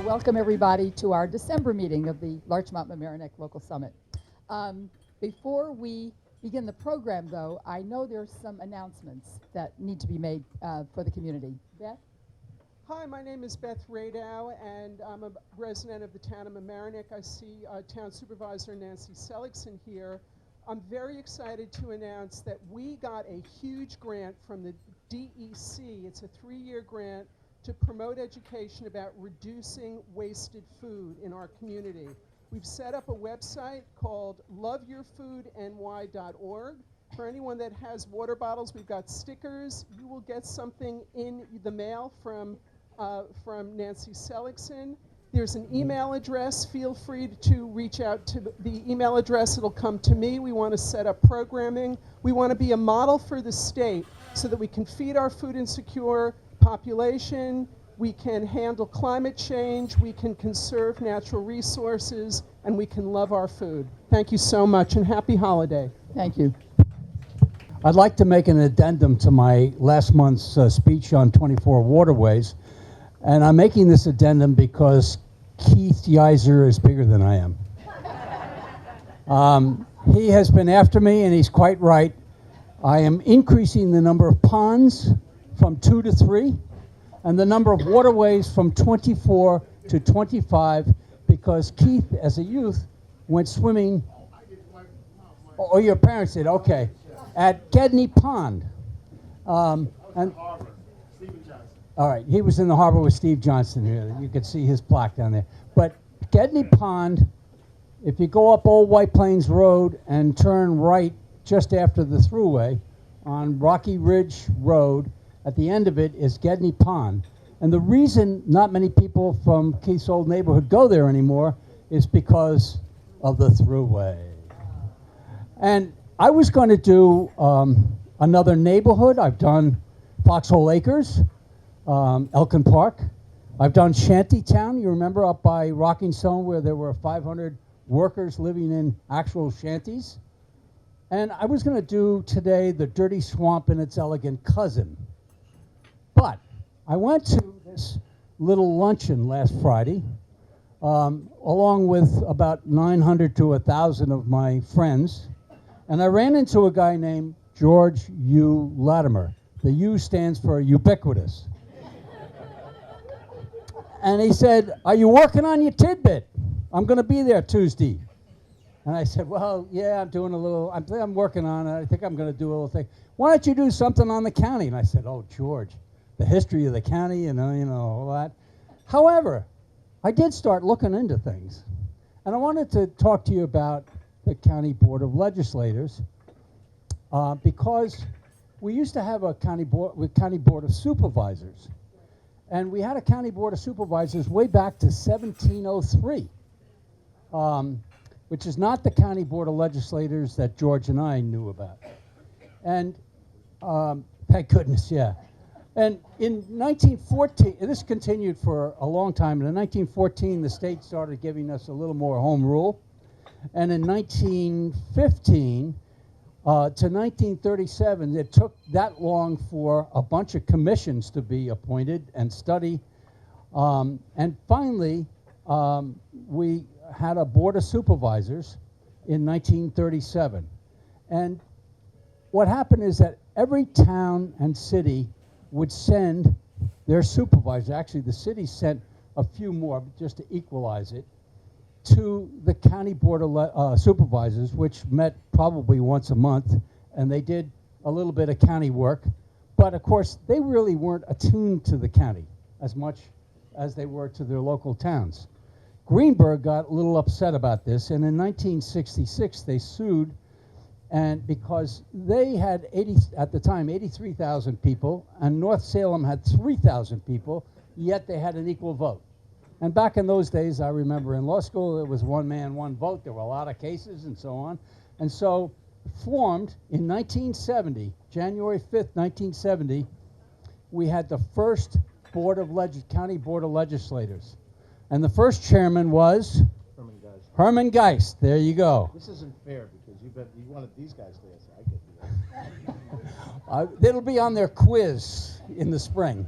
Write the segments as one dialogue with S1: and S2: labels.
S1: Welcome everybody to our December meeting of the Larchmont Mamaroneck Local Summit. Before we begin the program, though, I know there's some announcements that need to be made for the community. Beth?
S2: Hi, my name is Beth Radow, and I'm a resident of the town of Mamaroneck. I see Town Supervisor Nancy Seligson here. I'm very excited to announce that we got a huge grant from the DEC. It's a 3-year grant to promote education about reducing wasted food in our community. We've set up a website called loveyourfoodny.org. For anyone that has water bottles, we've got stickers. You will get something in the mail from Nancy Seligson. There's an email address. Feel free to reach out to the email address. It'll come to me. We want to set up programming. We want to be a model for the state so that we can feed our food insecure population, we can handle climate change, we can conserve natural resources, and we can love our food. Thank you so much, and happy holiday.
S1: Thank you.
S3: I'd like to make an addendum to my last month's speech on 24 waterways, and I'm making this addendum because Keith Yeiser is bigger than I am. He has been after me, and he's quite right. I am increasing the number of ponds from 2 to 3, and the number of waterways from 24 to 25, because Keith, as a youth, went swimming. Oh, your parents did, okay. At Gedney Pond. And all right, he was in the harbor with Steve Johnson here. You could see his plaque down there. But Gedney Pond, if you go up Old White Plains Road and turn right just after the thruway on Rocky Ridge Road, at the end of it is Gedney Pond. And the reason not many people from Keith's old neighborhood go there anymore is because of the thruway. And I was going to do another neighborhood. I've done Foxhole Acres, Elkin Park. I've done Shantytown. You remember up by Rocking Stone where there were 500 workers living in actual shanties? And I was going to do today the Dirty Swamp and its elegant cousin. But I went to this little luncheon last Friday, along with about 900 to 1,000 of my friends, and I ran into a guy named George U. Latimer. The U stands for ubiquitous. And he said, "Are you working on your tidbit? I'm going to be there Tuesday." And I said, "Well, yeah, I'm working on it. I think I'm going to do a little thing. Why don't you do something on the county?" And I said, "Oh, George, the history of the county, all that." However, I did start looking into things. And I wanted to talk to you about the County Board of Legislators, because we used to have a county board of supervisors. And we had a county board of supervisors way back to 1703, which is not the County Board of Legislators that George and I knew about. And thank goodness, yeah. And in 1914, and this continued for a long time, and in 1914 the state started giving us a little more home rule. And in 1915 to 1937, it took that long for a bunch of commissions to be appointed and study. And finally, we had a board of supervisors in 1937. And what happened is that every town and city would send their supervisor, actually the city sent a few more just to equalize it, to the County Board of Supervisors, which met probably once a month, and they did a little bit of county work. But of course, they really weren't attuned to the county as much as they were to their local towns. Greenberg got a little upset about this, and in 1966 they sued, and because they had at the time 83,000 people, and North Salem had 3,000 people, yet they had an equal vote. And back in those days, I remember in law school, it was one man, one vote. There were a lot of cases and so on. And so formed in 1970, January 5th, 1970, we had the first County Board of Legislators. And the first chairman was
S4: Herman Geist.
S3: Herman Geist. There you go.
S4: This isn't fair because you wanted these guys to answer. I get you.
S3: It'll be on their quiz in the spring.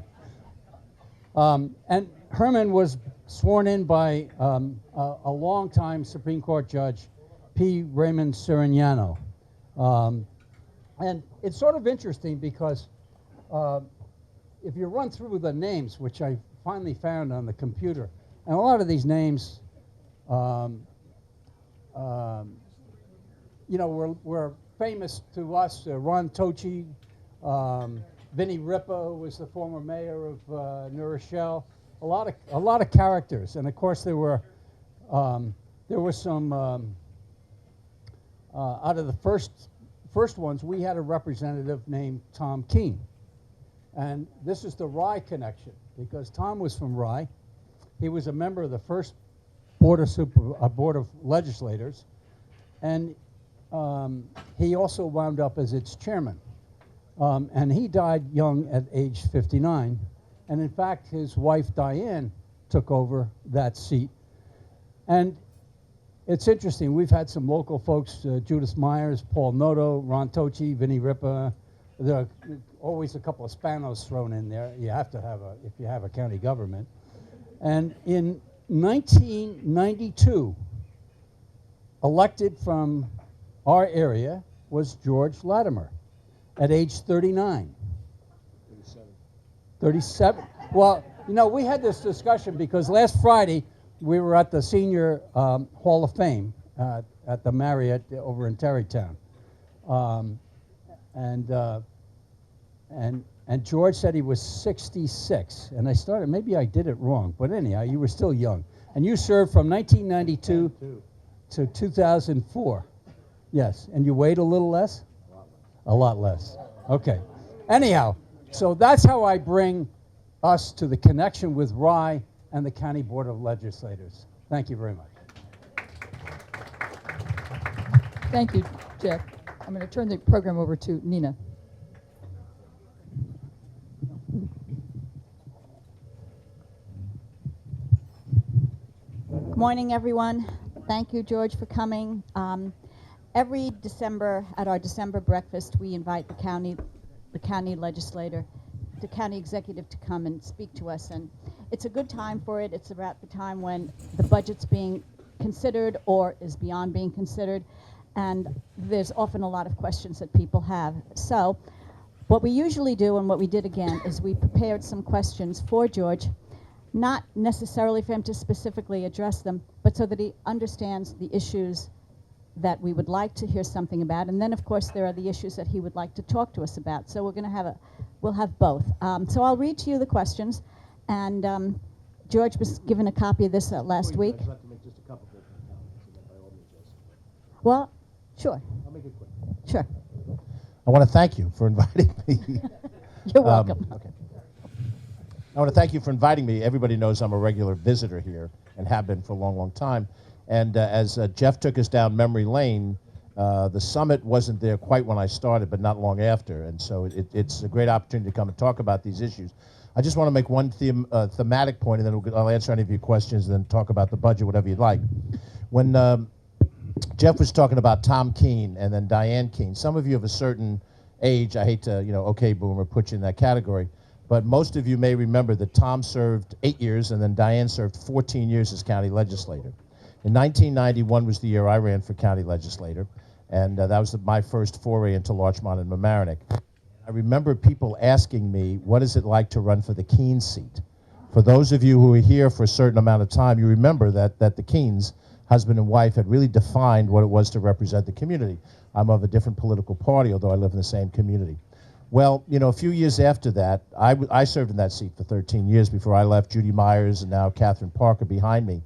S3: And Herman was sworn in by a longtime Supreme Court judge, P. Raymond Sirignano. And it's sort of interesting because if you run through the names, which I finally found on the computer, and a lot of these names, were famous to us. Ron Tochi, Vinnie Ripa, who was the former mayor of New Rochelle. A lot of characters, and of course there were some out of the first ones. We had a representative named Tom Keene, and this is the Rye connection because Tom was from Rye. He was a member of the first Board of Legislators, and he also wound up as its chairman. And he died young at age 59. And in fact, his wife Diane took over that seat. And it's interesting, we've had some local folks, Judith Myers, Paul Noto, Ron Tochi, Vinnie Ripa. There are always a couple of Spanos thrown in there. You have to have if you have a county government. And in 1992, elected from our area was George Latimer at age 39. 37. Well, we had this discussion because last Friday we were at the Senior Hall of Fame at the Marriott over in Tarrytown. And George said he was 66. And I started, maybe I did it wrong, but anyhow, you were still young. And you served from 1992 to 2004. Yes, and you weighed a little less? A lot less. Okay. Anyhow, so that's how I bring us to the connection with Rye and the County Board of Legislators. Thank you very much.
S1: Thank you, Jeff. I'm going to turn the program over to Nina.
S5: Good morning, everyone. Thank you, George, for coming. Every December, at our December breakfast, we invite the county legislator, the county executive to come and speak to us. And it's a good time for it. It's about the time when the budget's being considered or is beyond being considered. And there's often a lot of questions that people have. So what we usually do, and what we did again, is we prepared some questions for George, not necessarily for him to specifically address them, but so that he understands the issues that we would like to hear something about. And then, of course, there are the issues that he would like to talk to us about. So we'll have both. So I'll read to you the questions. And George was given a copy of this last week.
S4: I'd like to make just a couple of comments, and then by all means, yes.
S5: Well, sure.
S4: I'll make it quick.
S5: Sure.
S4: I want to thank you for inviting me.
S5: You're welcome.
S4: Okay. I want to thank you for inviting me. Everybody knows I'm a regular visitor here and have been for a long, long time. And as Jeff took us down memory lane, the summit wasn't there quite when I started, but not long after. And so it's a great opportunity to come and talk about these issues. I just want to make one thematic point, and then I'll answer any of your questions and then talk about the budget, whatever you'd like. When Jeff was talking about Tom Keene and then Diane Keene, some of you of a certain age, I hate to, okay, boomer, put you in that category, but most of you may remember that Tom served 8 years and then Diane served 14 years as county legislator. In 1991 was the year I ran for county legislator, and that was my first foray into Larchmont and Mamaroneck. I remember people asking me, what is it like to run for the Keene seat? For those of you who were here for a certain amount of time, you remember that the Keenes, husband and wife, had really defined what it was to represent the community. I'm of a different political party, although I live in the same community. Well, a few years after that, I served in that seat for 13 years before I left Judy Myers and now Catherine Parker behind me.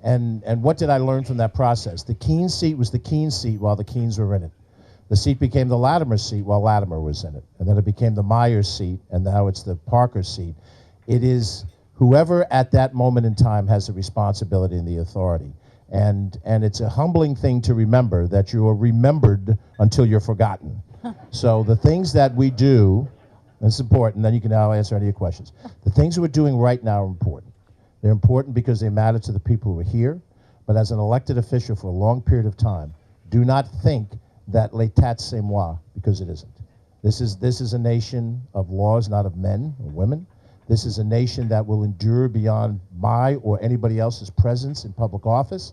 S4: And what did I learn from that process? The Keene seat was the Keene seat while the Keenes were in it. The seat became the Latimer seat while Latimer was in it. And then it became the Myers seat, and now it's the Parker seat. It is whoever at that moment in time has the responsibility and the authority. And it's a humbling thing to remember that you are remembered until you're forgotten. So the things that we do That's important. Then you can now answer any of your questions. The things that we're doing right now are important. They're important because they matter to the people who are here. But as an elected official for a long period of time, do not think that l'état c'est moi, because it isn't. This is a nation of laws, not of men or women. This is a nation that will endure beyond my or anybody else's presence in public office.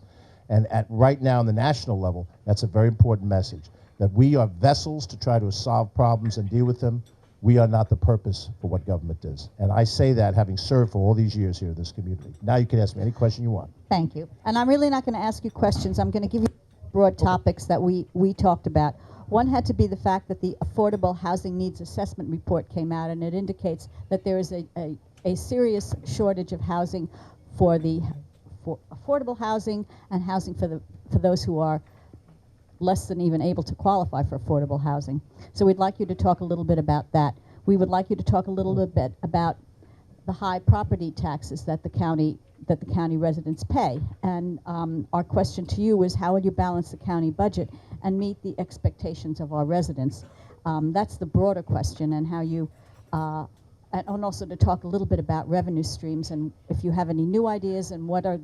S4: And right now on the national level, that's a very important message, that we are vessels to try to solve problems and deal with them. We are not the purpose for what government is. And I say that having served for all these years here in this community. Now you can ask me any question you want.
S5: Thank you. And I'm really not going to ask you questions. I'm going to give you broad topics that we talked about. One had to be the fact that the Affordable Housing Needs Assessment Report came out, and it indicates that there is a serious shortage of housing for affordable housing and housing for those who are less than even able to qualify for affordable housing. So we'd like you to talk a little bit about that. We would like you to talk a little bit about the high property taxes that the county residents pay. And our question to you is, how would you balance the county budget and meet the expectations of our residents? That's the broader question, and how you, and also to talk a little bit about revenue streams, and if you have any new ideas, and what is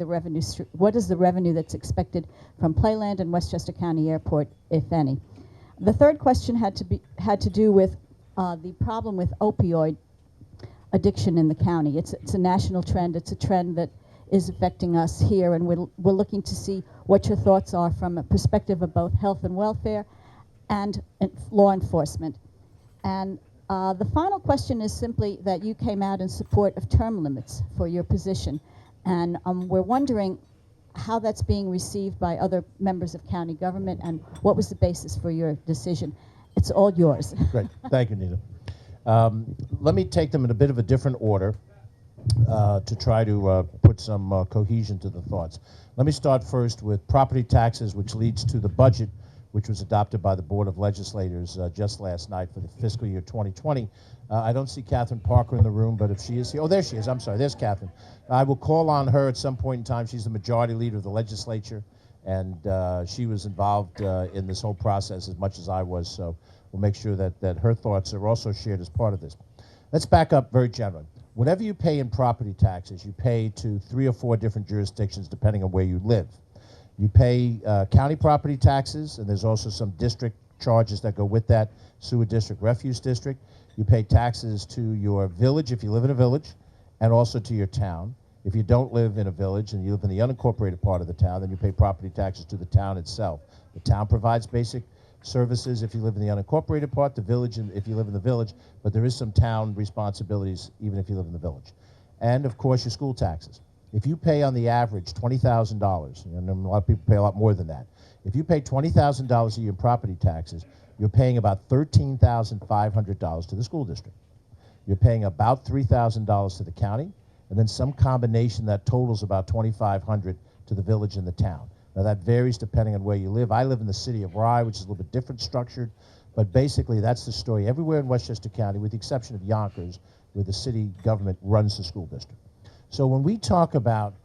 S5: the revenue that's expected from Playland and Westchester County Airport, if any. The third question had to do with the problem with opioid addiction in the county. It's a national trend. It's a trend that is affecting us here, and we're looking to see what your thoughts are from a perspective of both health and welfare and law enforcement. And the final question is simply that you came out in support of term limits for your position, and we're wondering how that's being received by other members of county government, and what was the basis for your decision. It's all yours.
S4: Great. Thank you, Nina. Let me take them in a bit of a different order to try to put some cohesion to the thoughts. Let me start first with property taxes, which leads to the budget, which was adopted by the Board of Legislators just last night for the fiscal year 2020. I don't see Catherine Parker in the room, but if she is here, oh, there she is. I'm sorry, there's Catherine. I will call on her at some point in time. She's the majority leader of the legislature, and she was involved in this whole process as much as I was, so we'll make sure that her thoughts are also shared as part of this. Let's back up very generally. Whatever you pay in property taxes, you pay to 3 or 4 different jurisdictions depending on where you live. You pay county property taxes, and there's also some district charges that go with that, sewer district, refuse district. You pay taxes to your village if you live in a village, and also to your town. If you don't live in a village and you live in the unincorporated part of the town, then you pay property taxes to the town itself. The town provides basic services if you live in the unincorporated part, the village if you live in the village, but there is some town responsibilities even if you live in the village. And of course your school taxes. If you pay on the average $20,000, and a lot of people pay a lot more than that, if you pay $20,000 a year in property taxes, you're paying about $13,500 to the school district. You're paying about $3,000 to the county, and then some combination that totals about $2,500 to the village and the town. Now that varies depending on where you live. I live in the city of Rye, which is a little bit different structured, but basically that's the story everywhere in Westchester County, with the exception of Yonkers, where the city government runs the school district. So when we talk about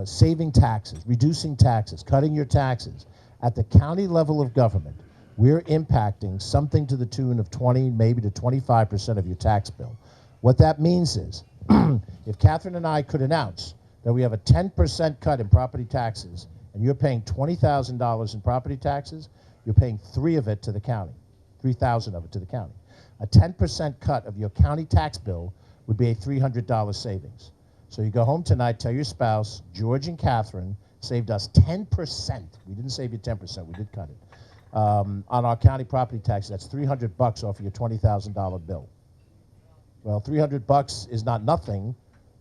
S4: saving taxes, reducing taxes, cutting your taxes, at the county level of government, we're impacting something to the tune of 20, maybe to 25% of your tax bill. What that means is, if Catherine and I could announce that we have a 10% cut in property taxes, and you're paying $20,000 in property taxes, you're paying 3 of it to the county, 3,000 of it to the county. A 10% cut of your county tax bill would be a $300 savings. So you go home tonight, tell your spouse, George and Catherine saved us 10%. We didn't save you 10%, we did cut it. On our county property tax, that's $300 off of your $20,000 bill. Well, $300 is not nothing,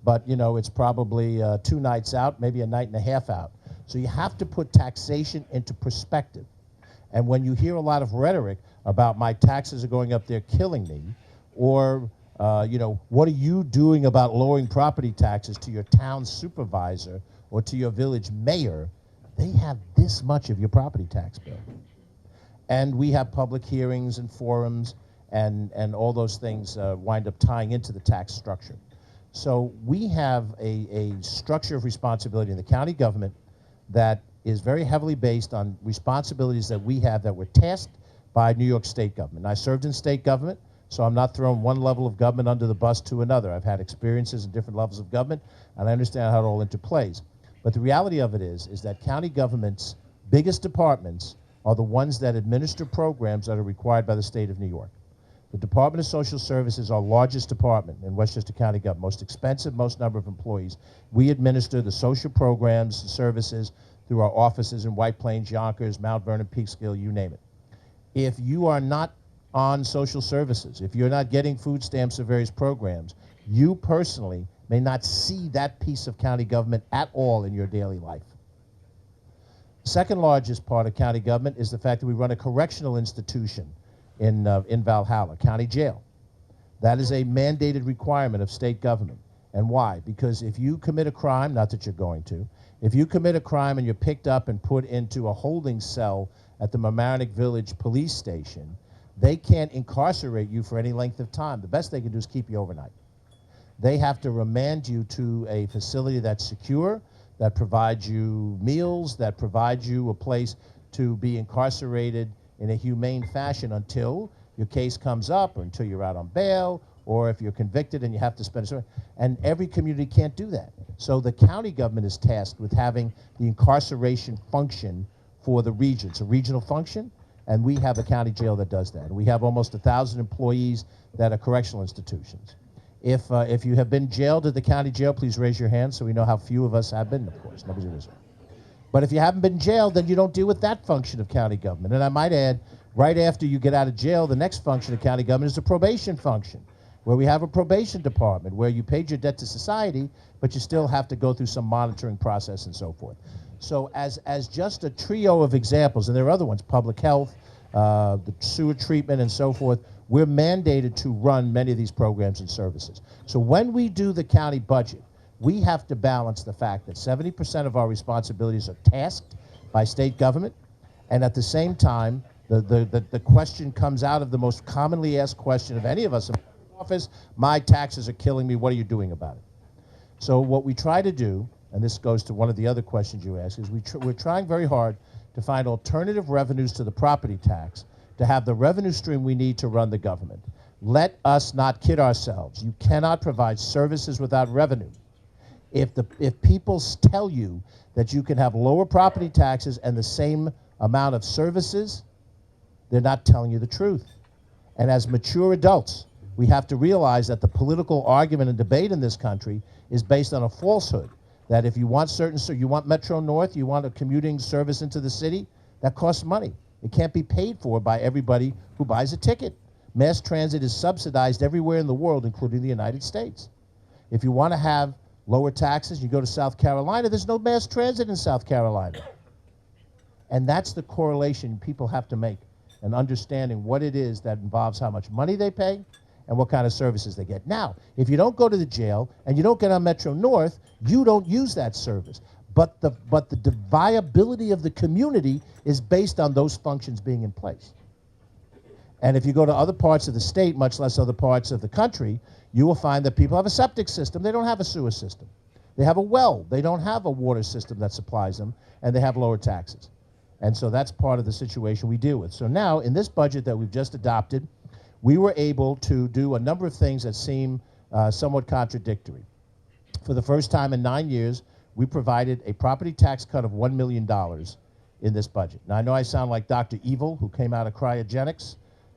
S4: but you know, it's probably 2 nights out, maybe a night and a half out. So you have to put taxation into perspective. And when you hear a lot of rhetoric about my taxes are going up, they're killing me, or you know, what are you doing about lowering property taxes to your town supervisor or to your village mayor? They have this much of your property tax bill. And we have public hearings and forums, and all those things wind up tying into the tax structure. So we have a structure of responsibility in the county government that is very heavily based on responsibilities that we have that were tasked by New York State government. And I served in state government, So I'm not throwing one level of government under the bus to another. I've had experiences in different levels of government, and I understand how it all interplays. But the reality of it is that county government's biggest departments are the ones that administer programs that are required by the state of New York. The Department of Social Services, our largest department in Westchester County government, most expensive, most number of employees. We administer the social programs and services through our offices in White Plains, Yonkers, Mount Vernon, Peekskill, you name it. If you are not on social services, if you're not getting food stamps or various programs, you personally may not see that piece of county government at all in your daily life. Second largest part of county government is the fact that we run a correctional institution in Valhalla, county jail. That is a mandated requirement of state government. And why? Because if you commit a crime, not that you're going to, if you commit a crime and you're picked up and put into a holding cell at the Mamaroneck Village police station, they can't incarcerate you for any length of time. The best they can do is keep you overnight. They have to remand you to a facility that's secure, that provides you meals, that provides you a place to be incarcerated in a humane fashion until your case comes up or until you're out on bail, or if you're convicted and you have to spend a certain, and every community can't do that. So the county government is tasked with having the incarceration function for the region. It's a regional function, and we have a county jail that does that. We have almost 1,000 employees that are correctional institutions. If you have been jailed at the county jail, please raise your hand so we know how few of us have been, of course. Nobody's raised their hand. But if you haven't been jailed, then you don't deal with that function of county government. And I might add, right after you get out of jail, the next function of county government is a probation function, where we have a probation department, where you paid your debt to society, but you still have to go through some monitoring process and so forth. So as just a trio of examples, and there are other ones, public health, the sewer treatment and so forth, we're mandated to run many of these programs and services. So when we do the county budget, we have to balance the fact that 70% of our responsibilities are tasked by state government, and at the same time, the question comes out of the most commonly asked question of any of us in office: my taxes are killing me, what are you doing about it? So what we try to do, and this goes to one of the other questions you asked, is we're trying very hard to find alternative revenues to the property tax to have the revenue stream we need to run the government. Let us not kid ourselves. You cannot provide services without revenue. If people tell you that you can have lower property taxes and the same amount of services, they're not telling you the truth. And as mature adults, we have to realize that the political argument and debate in this country is based on a falsehood. That if you want you want Metro North, you want a commuting service into the city, that costs money. It can't be paid for by everybody who buys a ticket. Mass transit is subsidized everywhere in the world, including the United States. If you want to have lower taxes, you go to South Carolina, there's no mass transit in South Carolina. And that's the correlation people have to make, and understanding what it is that involves how much money they pay and what kind of services they get. Now, if you don't go to the jail and you don't get on Metro North, you don't use that service. But the viability of the community is based on those functions being in place. And if you go to other parts of the state, much less other parts of the country, you will find that people have a septic system. They don't have a sewer system. They have a well. They don't have a water system that supplies them, and they have lower taxes. And so that's part of the situation we deal with. So now, in this budget that we've just adopted, we were able to do a number of things that seem somewhat contradictory. For the first time in 9 years, we provided a property tax cut of $1 million in this budget. Now, I know I sound like Dr. Evil, who came out of cryogenics,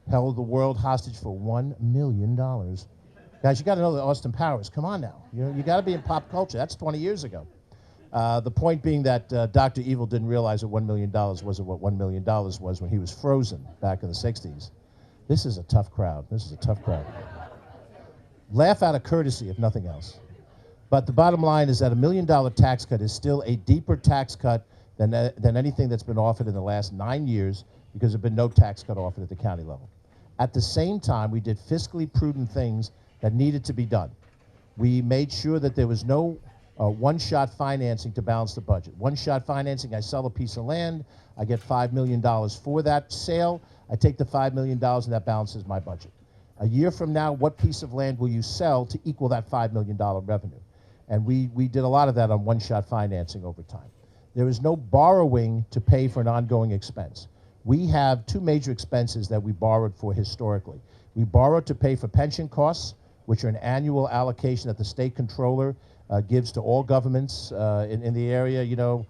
S4: held the world hostage for $1 million. Guys, you got to know that Austin Powers. Come on now. You got to be in pop culture. That's 20 years ago. The point being that Dr. Evil didn't realize that $1 million wasn't what $1 million was when he was frozen back in the 60s. This is a tough crowd. This is a tough crowd. Laugh out of courtesy, if nothing else. But the bottom line is that $1 million tax cut is still a deeper tax cut than anything that's been offered in the last 9 years, because there have been no tax cut offered at the county level. At the same time, we did fiscally prudent things that needed to be done. We made sure that there was no one-shot financing to balance the budget. One-shot financing, I sell a piece of land, I get $5 million for that sale, I take the $5 million and that balances my budget. A year from now, what piece of land will you sell to equal that $5 million revenue? And we did a lot of that on one-shot financing over time. There is no borrowing to pay for an ongoing expense. We have two major expenses that we borrowed for historically. We borrow to pay for pension costs, which are an annual allocation that the state controller gives to all governments in the area. You know,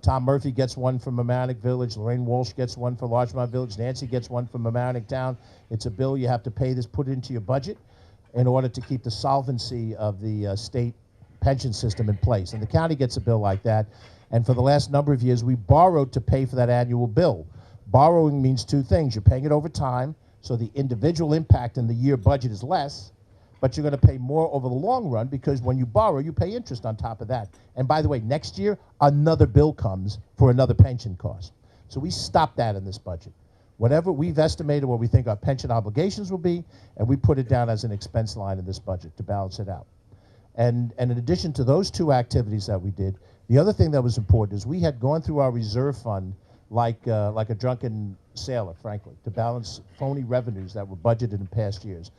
S4: Tom Murphy gets one from Mamaroneck Village, Lorraine Walsh gets one for Larchmont Village, Nancy gets one from Mamaroneck Town. It's a bill you have to pay this, put it into your budget in order to keep the solvency of the state pension system in place. And the county gets a bill like that. And for the last number of years, we borrowed to pay for that annual bill. Borrowing means two things. You're paying it over time, so the individual impact in the year budget is less, but you're going to pay more over the long run because when you borrow, you pay interest on top of that. And by the way, next year, another bill comes for another pension cost. So we stopped that in this budget. Whatever we've estimated what we think our pension obligations will be, and we put it down as an expense line in this budget to balance it out. And in addition to those two activities that we did, the other thing that was important is we had gone through our reserve fund like a drunken sailor, frankly, to balance phony revenues that were budgeted in past years.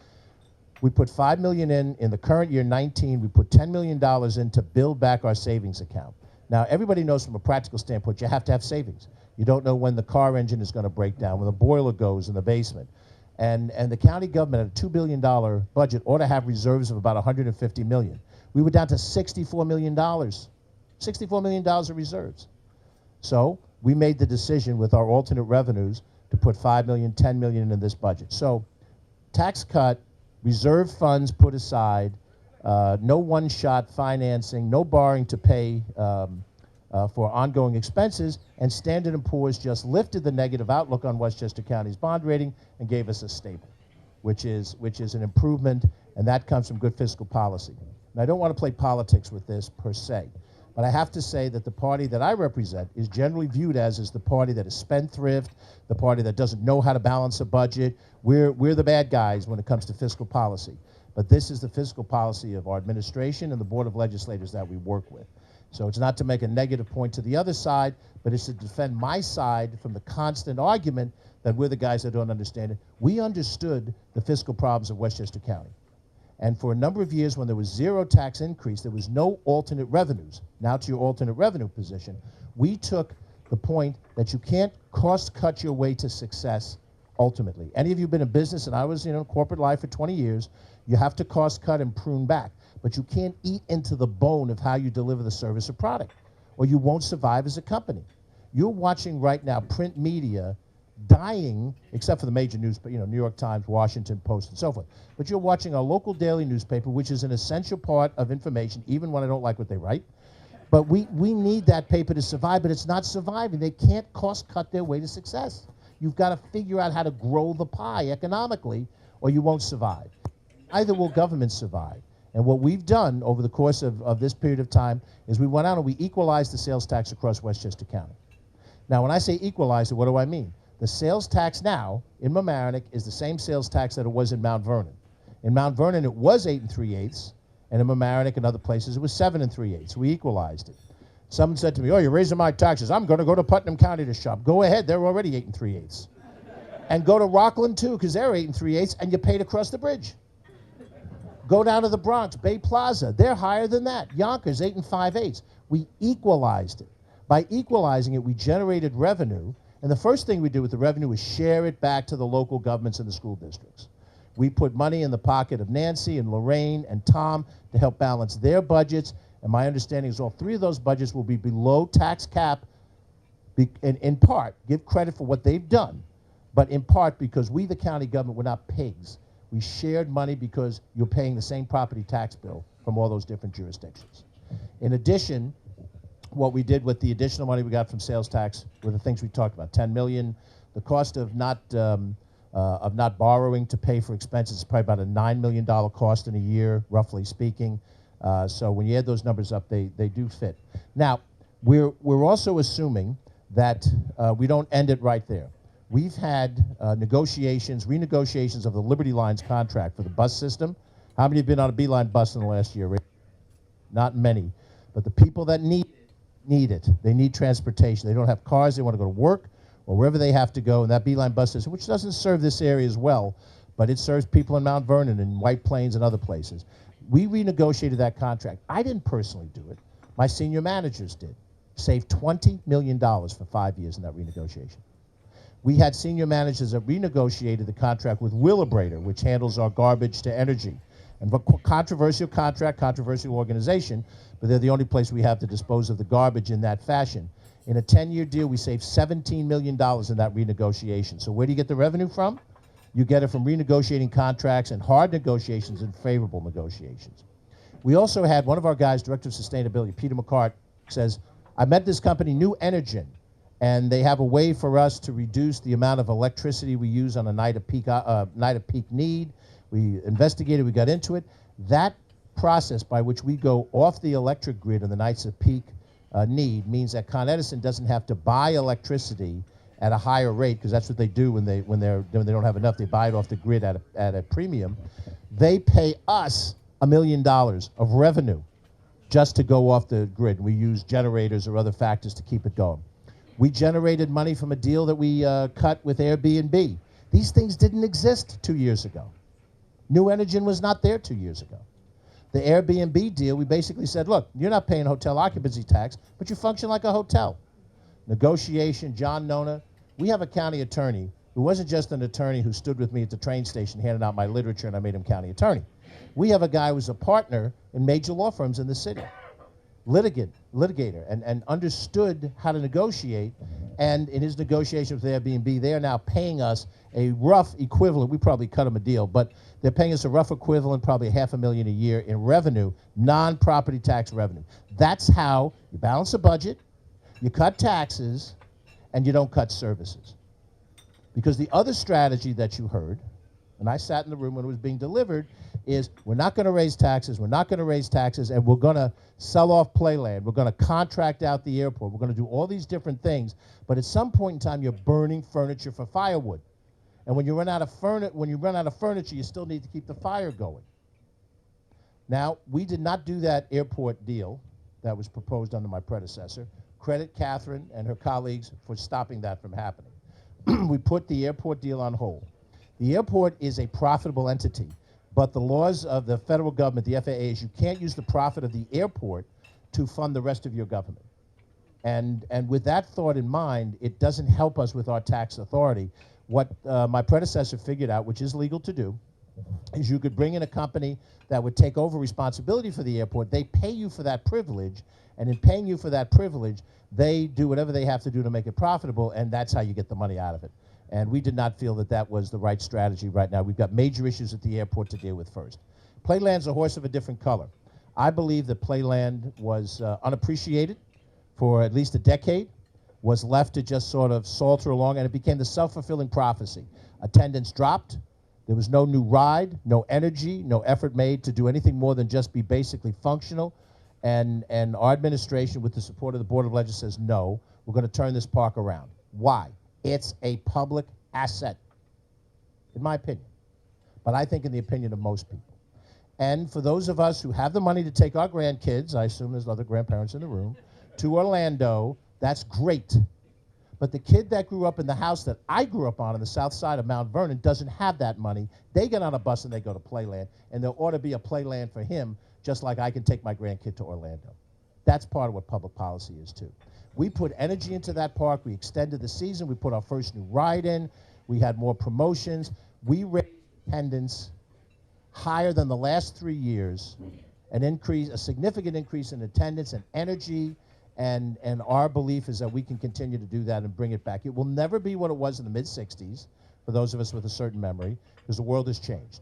S4: We put $5 million in the current year, 19. We put $10 million in to build back our savings account. Now, everybody knows from a practical standpoint, you have to have savings. You don't know when the car engine is going to break down, when the boiler goes in the basement. And the county government at a $2 billion budget ought to have reserves of about $150 million. We were down to $64 million. $64 million of reserves. So we made the decision with our alternate revenues to put $5 million, $10 million in this budget. So tax cut, reserve funds put aside, no one-shot financing, no borrowing to pay for ongoing expenses, and Standard & Poor's just lifted the negative outlook on Westchester County's bond rating and gave us a stable, which is an improvement, and that comes from good fiscal policy. And I don't want to play politics with this per se, but I have to say that the party that I represent is generally viewed as the party that is spendthrift, the party that doesn't know how to balance a budget. We're the bad guys when it comes to fiscal policy. But this is the fiscal policy of our administration and the Board of Legislators that we work with. So it's not to make a negative point to the other side, but it's to defend my side from the constant argument that we're the guys that don't understand it. We understood the fiscal problems of Westchester County. And for a number of years when there was zero tax increase, there was no alternate revenues. Now to your alternate revenue position, we took the point that you can't cost cut your way to success ultimately. Any of you been in business, and I was in corporate life for 20 years, you have to cost cut and prune back. But you can't eat into the bone of how you deliver the service or product, or you won't survive as a company. You're watching right now print media dying, except for the major news, New York Times, Washington Post, and so forth. But you're watching our local daily newspaper, which is an essential part of information, even when I don't like what they write. But we need that paper to survive, but it's not surviving. They can't cost cut their way to success. You've got to figure out how to grow the pie economically, or you won't survive. Neither will government survive. And what we've done over the course of this period of time is we went out and we equalized the sales tax across Westchester County. Now, when I say equalized, what do I mean? The sales tax now in Mamaroneck is the same sales tax that it was in Mount Vernon. In Mount Vernon, it was 8 3/8, and in Mamaroneck and other places, it was 7 3/8. We equalized it. Someone said to me, "Oh, you're raising my taxes. I'm going to go to Putnam County to shop." Go ahead. They're already 8 3/8. And go to Rockland, too, because they're 8 3/8, and you paid across the bridge. Go down to the Bronx, Bay Plaza. They're higher than that. Yonkers, 8 5/8. We equalized it. By equalizing it, we generated revenue. And the first thing we do with the revenue is share it back to the local governments and the school districts. We put money in the pocket of Nancy and Lorraine and Tom to help balance their budgets. And my understanding is all three of those budgets will be below tax cap, in part, give credit for what they've done, but in part because we, the county government, were not pigs. We shared money because you're paying the same property tax bill from all those different jurisdictions. In addition, what we did with the additional money we got from sales tax were the things we talked about, $10 million. The cost of not borrowing to pay for expenses is probably about a $9 million cost in a year, roughly speaking. So when you add those numbers up, they do fit. Now, we're also assuming that we don't end it right there. We've had renegotiations of the Liberty Lines contract for the bus system. How many have been on a Beeline bus in the last year? Not many. But the people that need it. They need transportation. They don't have cars. They want to go to work or wherever they have to go. And that Beeline bus system, which doesn't serve this area as well, but it serves people in Mount Vernon and White Plains and other places. We renegotiated that contract. I didn't personally do it. My senior managers did. Saved $20 million for 5 years in that renegotiation. We had senior managers that renegotiated the contract with Wheelabrator, which handles our garbage to energy. And a controversial contract, controversial organization, but they're the only place we have to dispose of the garbage in that fashion. In a 10-year deal, we saved $17 million in that renegotiation. So where do you get the revenue from? You get it from renegotiating contracts and hard negotiations and favorable negotiations. We also had one of our guys, Director of Sustainability, Peter McCart, says, I met this company, New Energin, and they have a way for us to reduce the amount of electricity we use on a night of peak need. We investigated, we got into it. That process by which we go off the electric grid on the nights of peak need means that Con Edison doesn't have to buy electricity at a higher rate, because that's what they do when they don't have enough. They buy it off the grid at a premium. They pay us $1 million of revenue just to go off the grid. We use generators or other factors to keep it going. We generated money from a deal that we cut with Airbnb. These things didn't exist 2 years ago. New Energin was not there 2 years ago. The Airbnb deal, we basically said, look, you're not paying hotel occupancy tax, but you function like a hotel. Negotiation, John Nona. We have a county attorney who wasn't just an attorney who stood with me at the train station handing out my literature and I made him county attorney. We have a guy who's a partner in major law firms in the city. Litigator, and understood how to negotiate, and in his negotiation with Airbnb, they are now paying us a rough equivalent. We probably cut them a deal, but they're paying us a rough equivalent, probably $500,000 a year in revenue, non-property tax revenue. That's how you balance a budget, you cut taxes, and you don't cut services. Because the other strategy that you heard, and I sat in the room when it was being delivered, is we're not going to raise taxes, and we're going to sell off playland. We're going to contract out the airport. We're going to do all these different things, but at some point in time, you're burning furniture for firewood. And when you run out of furniture, you still need to keep the fire going. Now, we did not do that airport deal that was proposed under my predecessor. Credit Catherine and her colleagues for stopping that from happening. We put the airport deal on hold. The airport is a profitable entity, but the laws of the federal government, the FAA, is you can't use the profit of the airport to fund the rest of your government. And with that thought in mind, it doesn't help us with our tax authority. What my predecessor figured out, which is legal to do, is you could bring in a company that would take over responsibility for the airport. They pay you for that privilege, and in paying you for that privilege, they do whatever they have to do to make it profitable, and that's how you get the money out of it. And we did not feel that that was the right strategy right now. We've got major issues at the airport to deal with first. Playland's a horse of a different color. I believe that Playland was unappreciated for at least a decade, was left to just sort of saunter along, and it became the self-fulfilling prophecy. Attendance dropped. There was no new ride, no energy, no effort made to do anything more than just be basically functional. And our administration, with the support of the Board of Legislators, says, no, we're going to turn this park around. Why? It's a public asset, in my opinion, but I think in the opinion of most people. And for those of us who have the money to take our grandkids, I assume there's other grandparents in the room, to Orlando, that's great. But the kid that grew up in the house that I grew up on the south side of Mount Vernon doesn't have that money. They get on a bus and they go to Playland, and there ought to be a Playland for him, just like I can take my grandkid to Orlando. That's part of what public policy is, too. We put energy into that park. We extended the season. We put our first new ride in. We had more promotions. We raised attendance higher than the last 3 years, a significant increase in attendance and energy, and our belief is that we can continue to do that and bring it back. It will never be what it was in the mid-'60s, for those of us with a certain memory, because the world has changed.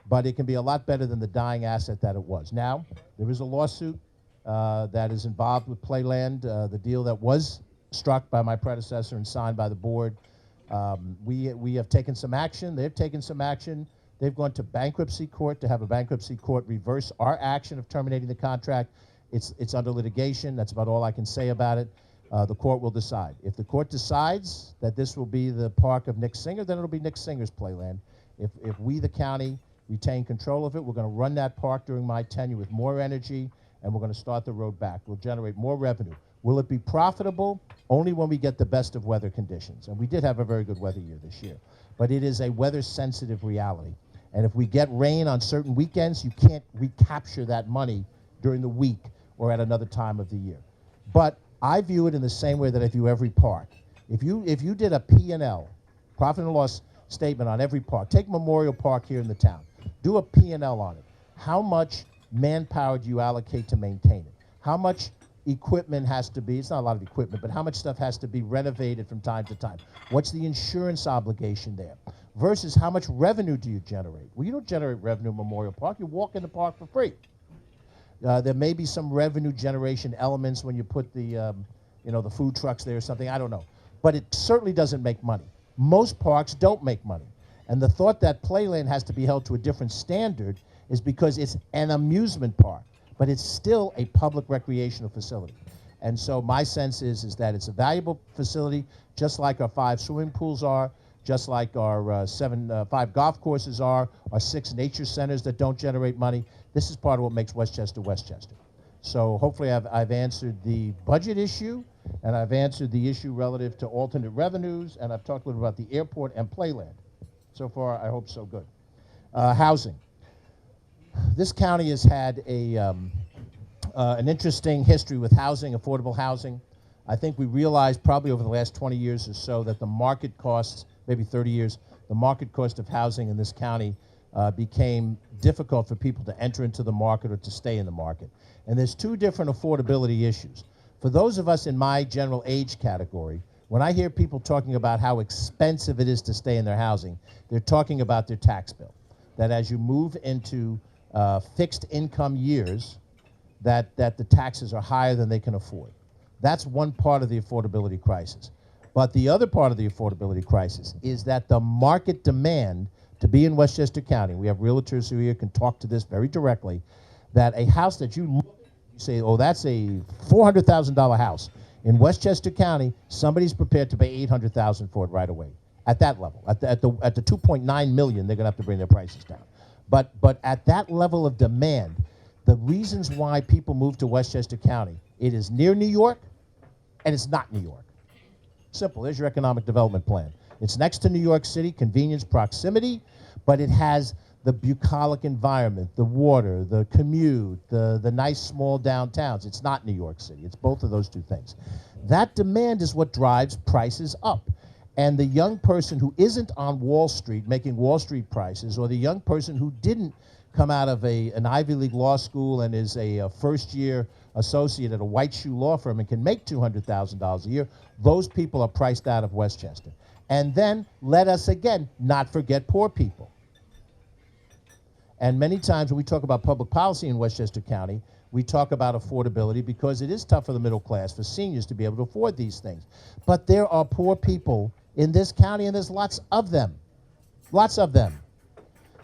S4: But it can be a lot better than the dying asset that it was. Now, there is a lawsuit that is involved with Playland, the deal that was struck by my predecessor and signed by the board. We have taken some action. They've taken some action. They've gone to bankruptcy court to have a bankruptcy court reverse our action of terminating the contract. It's under litigation. That's about all I can say about it. The court will decide. If the court decides that this will be the park of Nick Singer, then it'll be Nick Singer's Playland. If we, the county, retain control of it, we're going to run that park during my tenure with more energy, and we're going to start the road back. We'll generate more revenue. Will it be profitable? Only when we get the best of weather conditions. And we did have a very good weather year this year. But it is a weather-sensitive reality. And if we get rain on certain weekends, you can't recapture that money during the week or at another time of the year. But I view it in the same way that I view every park. If you did a P&L profit and loss statement on every park. Take Memorial Park here in the town. Do a P&L on it. How much manpower do you allocate to maintain it? How much equipment has to be, it's not a lot of equipment, but how much stuff has to be renovated from time to time? What's the insurance obligation there? Versus how much revenue do you generate? Well, you don't generate revenue at Memorial Park. You walk in the park for free. There may be some revenue generation elements when you put the, the food trucks there or something. I don't know. But it certainly doesn't make money. Most parks don't make money. And the thought that Playland has to be held to a different standard is because it's an amusement park, but it's still a public recreational facility. And so my sense is that it's a valuable facility, just like our 5 swimming pools are, just like our 5 golf courses are, our 6 nature centers that don't generate money. This is part of what makes Westchester, Westchester. So hopefully I've answered the budget issue, and I've answered the issue relative to alternate revenues, and I've talked a little about the airport and Playland. So far, I hope so good. Housing. This county has had an interesting history with housing, affordable housing. I think we realized probably over the last 20 years or so that the market costs, maybe 30 years, the market cost of housing in this county became difficult for people to enter into the market or to stay in the market. And there's 2 different affordability issues. For those of us in my general age category, when I hear people talking about how expensive it is to stay in their housing, they're talking about their tax bill. That as you move into fixed income years, that the taxes are higher than they can afford. That's one part of the affordability crisis. But the other part of the affordability crisis is that the market demand to be in Westchester County, we have realtors who here can talk to this very directly, that a house that you say, oh, that's a $400,000 house. In Westchester County, somebody's prepared to pay $800,000 for it right away. At that level, at the 2.9 million, they're going to have to bring their prices down. But at that level of demand, the reasons why people move to Westchester County, it is near New York, and it's not New York. Simple. There's your economic development plan. It's next to New York City, convenience, proximity, but it has the bucolic environment, the water, the commute, the nice small downtowns. It's not New York City. It's both of those 2 things. That demand is what drives prices up. And the young person who isn't on Wall Street making Wall Street prices, or the young person who didn't come out of an Ivy League law school and is a first-year associate at a white shoe law firm and can make $200,000 a year, those people are priced out of Westchester. And then let us, again, not forget poor people. And many times when we talk about public policy in Westchester County, we talk about affordability because it is tough for the middle class, for seniors to be able to afford these things. But there are poor people in this county, and there's lots of them. Lots of them.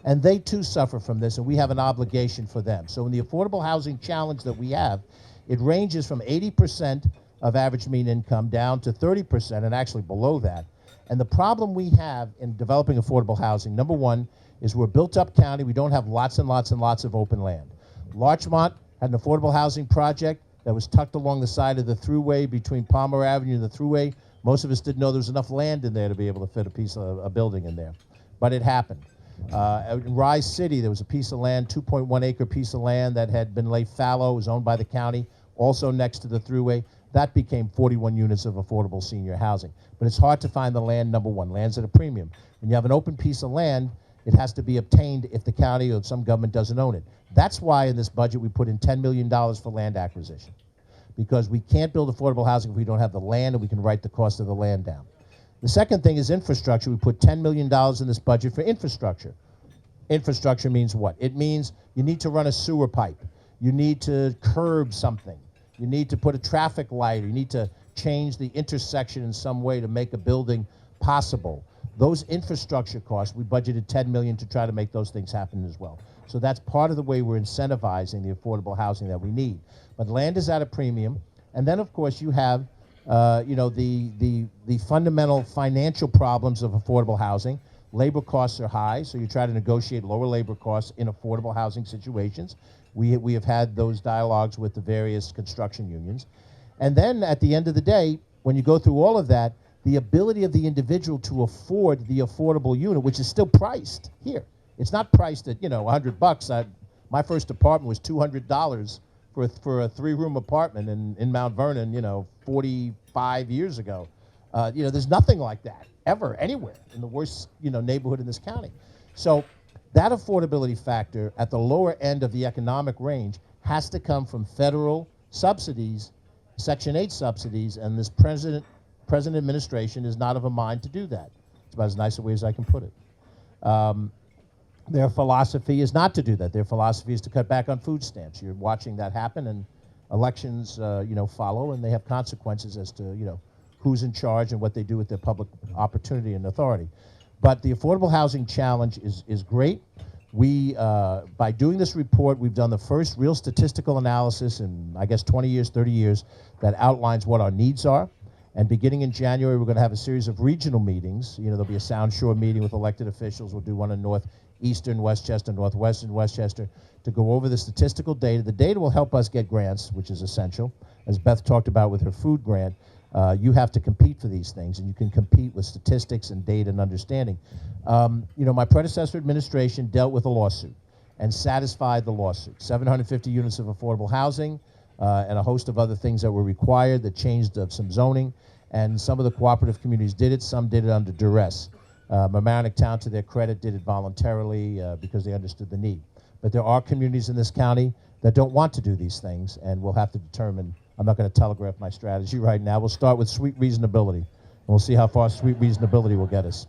S4: And they too suffer from this, and we have an obligation for them. So in the affordable housing challenge that we have, it ranges from 80% of average mean income down to 30%, and actually below that. And the problem we have in developing affordable housing, number one, is we're a built-up county. We don't have lots and lots and lots of open land. Larchmont had an affordable housing project that was tucked along the side of the thruway between Palmer Avenue and the thruway. Most of us didn't know there was enough land in there to be able to fit a building in there. But it happened. In Rise City, there was a piece of land, 2.1 acre piece of land that had been laid fallow, was owned by the county, also next to the thruway. That became 41 units of affordable senior housing. But it's hard to find the land, number one. Land's at a premium. When you have an open piece of land, it has to be obtained if the county or some government doesn't own it. That's why in this budget we put in $10 million for land acquisition, because we can't build affordable housing if we don't have the land and we can write the cost of the land down. The second thing is infrastructure. We put $10 million in this budget for infrastructure. Infrastructure means what? It means you need to run a sewer pipe. You need to curb something. You need to put a traffic light. You need to change the intersection in some way to make a building possible. Those infrastructure costs, we budgeted $10 million to try to make those things happen as well. So that's part of the way we're incentivizing the affordable housing that we need. But land is at a premium. And then, of course, you have the fundamental financial problems of affordable housing. Labor costs are high, so you try to negotiate lower labor costs in affordable housing situations. We have had those dialogues with the various construction unions. And then at the end of the day, when you go through all of that, the ability of the individual to afford the affordable unit, which is still priced here. It's not priced at, $100. My first apartment was $200 for a 3-room apartment in Mount Vernon, 45 years ago. There's nothing like that ever anywhere in the worst, neighborhood in this county. So that affordability factor at the lower end of the economic range has to come from federal subsidies, Section 8 subsidies, and this present administration is not of a mind to do that. It's about as nice a way as I can put it. Their philosophy is not to do that. Their philosophy is to cut back on food stamps. You're watching that happen, and elections, follow, and they have consequences as to, who's in charge and what they do with their public opportunity and authority. But the affordable housing challenge is great. We, by doing this report, we've done the first real statistical analysis in, I guess, 20 years, 30 years that outlines what our needs are. And beginning in January, we're going to have a series of regional meetings. There'll be a Sound Shore meeting with elected officials. We'll do one in northeastern Westchester, northwestern Westchester, to go over the statistical data. The data will help us get grants, which is essential. As Beth talked about with her food grant, you have to compete for these things, and you can compete with statistics and data and understanding. My predecessor administration dealt with a lawsuit and satisfied the lawsuit. 750 units of affordable housing and a host of other things that were required that changed some zoning, and some of the cooperative communities did it, some did it under duress. Mamaroneck Town, to their credit, did it voluntarily because they understood the need. But there are communities in this county that don't want to do these things, and we'll have to determine. I'm not going to telegraph my strategy right now. We'll start with sweet reasonability, and we'll see how far sweet reasonability will get us.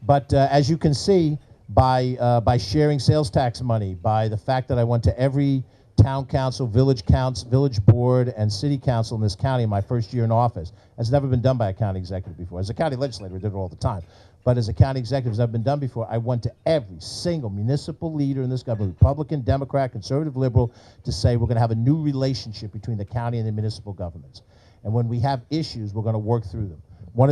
S4: But as you can see, by sharing sales tax money, by the fact that I went to every town council, village board, and city council in this county in my first year in office. That's never been done by a county executive before. As a county legislator, I did it all the time. But as a county executive, it's never been done before. I went to every single municipal leader in this government, Republican, Democrat, conservative, liberal, to say we're going to have a new relationship between the county and the municipal governments. And when we have issues, we're going to work through them.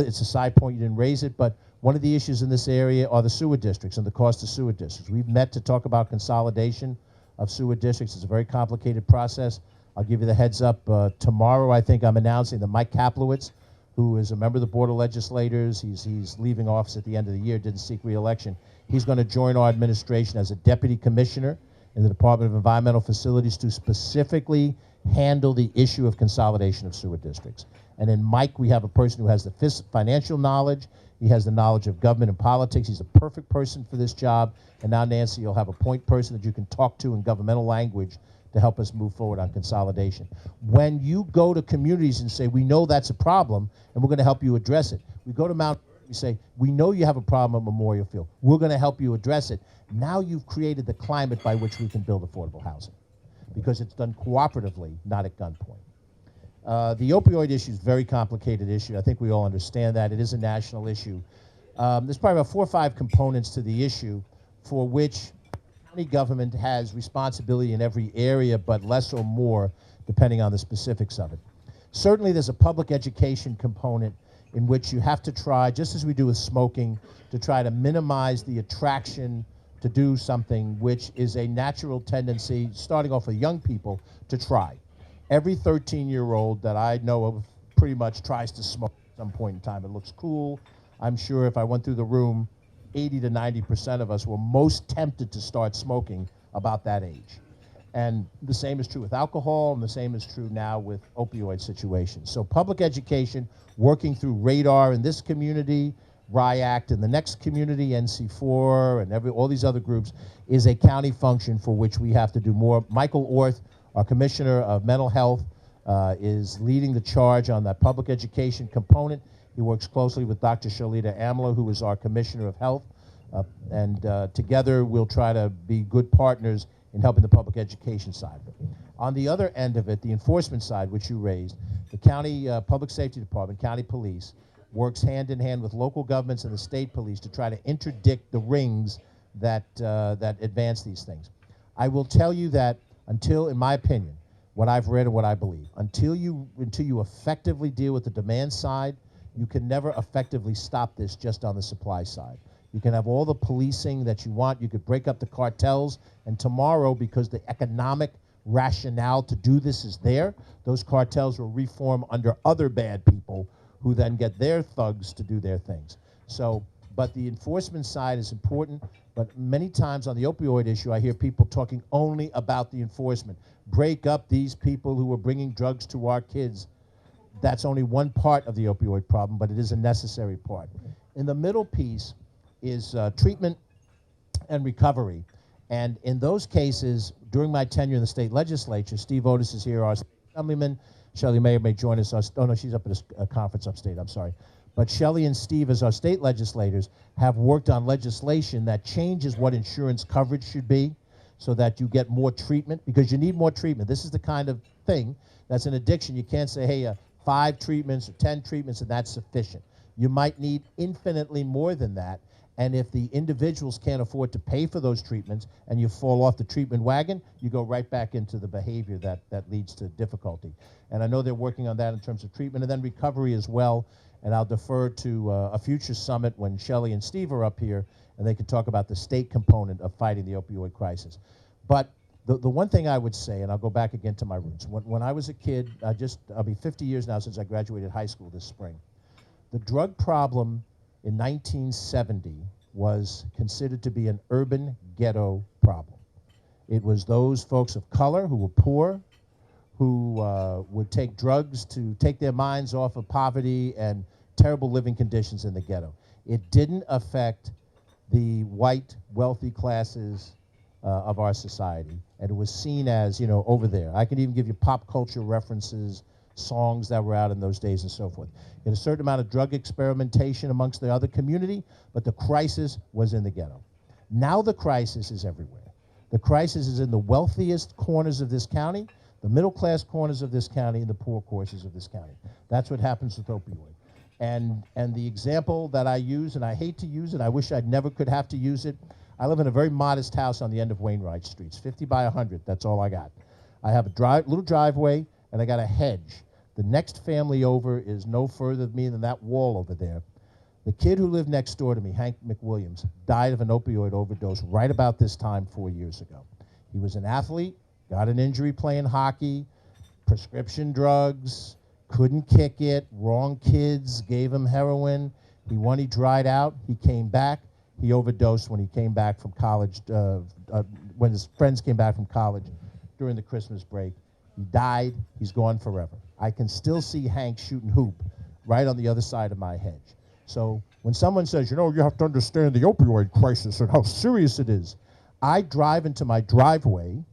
S4: It's a side point, you didn't raise it, but one of the issues in this area are the sewer districts and the cost of sewer districts. We've met to talk about consolidation of sewer districts. It's a very complicated process. I'll give you the heads up. Tomorrow, I think I'm announcing that Mike Kaplowitz, who is a member of the Board of Legislators, he's leaving office at the end of the year, didn't seek re-election. He's going to join our administration as a deputy commissioner in the Department of Environmental Facilities to specifically handle the issue of consolidation of sewer districts. And in Mike, we have a person who has the financial knowledge. He has the knowledge of government and politics. He's a perfect person for this job. And now, Nancy, you'll have a point person that you can talk to in governmental language to help us move forward on consolidation. When you go to communities and say, we know that's a problem, and we're going to help you address it. We go to Mount, we say, we know you have a problem at Memorial Field. We're going to help you address it. Now you've created the climate by which we can build affordable housing, because it's done cooperatively, not at gunpoint. The opioid issue is a very complicated issue. I think we all understand that. It is a national issue. There's probably about 4 or 5 components to the issue for which county government has responsibility in every area, but less or more depending on the specifics of it. Certainly there's a public education component in which you have to try, just as we do with smoking, to try to minimize the attraction to do something which is a natural tendency, starting off with young people, to try. Every 13-year-old that I know of pretty much tries to smoke at some point in time. It looks cool. I'm sure if I went through the room, 80 to 90% of us were most tempted to start smoking about that age. And the same is true with alcohol, and the same is true now with opioid situations. So public education, working through RADAR in this community, RIACT in the next community, NC4, and all these other groups, is a county function for which we have to do more. Michael Orth, our Commissioner of Mental Health, is leading the charge on that public education component. He works closely with Dr. Shalita Amla, who is our Commissioner of Health, and together we'll try to be good partners in helping the public education side of it. On the other end of it, the enforcement side, which you raised, the county public safety department, county police, works hand in hand with local governments and the state police to try to interdict the rings that advance these things. I will tell you that until, in my opinion, what I've read and what I believe, until you effectively deal with the demand side, you can never effectively stop this just on the supply side. You can have all the policing that you want. You could break up the cartels, and tomorrow, because the economic rationale to do this is there, those cartels will reform under other bad people who then get their thugs to do their things. So, but the enforcement side is important, but many times on the opioid issue, I hear people talking only about the enforcement. Break up these people who are bringing drugs to our kids. that's only one part of the opioid problem, but it is a necessary part. In the middle piece is treatment and recovery. And in those cases, during my tenure in the state legislature, Steve Otis is here, our assemblyman. Shelley Mayer may join us. Oh, no, she's up at a conference upstate, I'm sorry. But Shelley and Steve, as our state legislators, have worked on legislation that changes what insurance coverage should be so that you get more treatment, because you need more treatment. This is the kind of thing that's an addiction. You can't say, hey, 5 treatments or 10 treatments and that's sufficient. You might need infinitely more than that. And if the individuals can't afford to pay for those treatments and you fall off the treatment wagon, you go right back into the behavior that leads to difficulty. And I know they're working on that in terms of treatment and then recovery as well. And I'll defer to a future summit when Shelley and Steve are up here and they can talk about the state component of fighting the opioid crisis. But the one thing I would say, and I'll go back again to my roots, when I was a kid, I'll be 50 years now since I graduated high school this spring. The drug problem in 1970 was considered to be an urban ghetto problem. It was those folks of color who were poor, who would take drugs to take their minds off of poverty and terrible living conditions in the ghetto. It didn't affect the white, wealthy classes of our society. And it was seen as, you know, over there. I can even give you pop culture references, songs that were out in those days and so forth. In a certain amount of drug experimentation amongst the other community, but the crisis was in the ghetto. Now the crisis is everywhere. The crisis is in the wealthiest corners of this county, the middle class corners of this county, and the poor corners of this county. That's what happens with opioid. And the example that I use, and I hate to use it, I wish I never could have to use it. I live in a very modest house on the end of Wainwright Street. It's 50 by 100, that's all I got. I have a little driveway, and I got a hedge. The next family over is no further than me than that wall over there. The kid who lived next door to me, Hank McWilliams, died of an opioid overdose right about this time 4 years ago. He was an athlete, got an injury playing hockey, prescription drugs, couldn't kick it, wrong kids, gave him heroin. He dried out, he came back, he overdosed when he came back from college, when his friends came back from college during the Christmas break. He died, he's gone forever. I can still see Hank shooting hoop right on the other side of my hedge. So when someone says, you know, you have to understand the opioid crisis and how serious it is, I drive into my driveway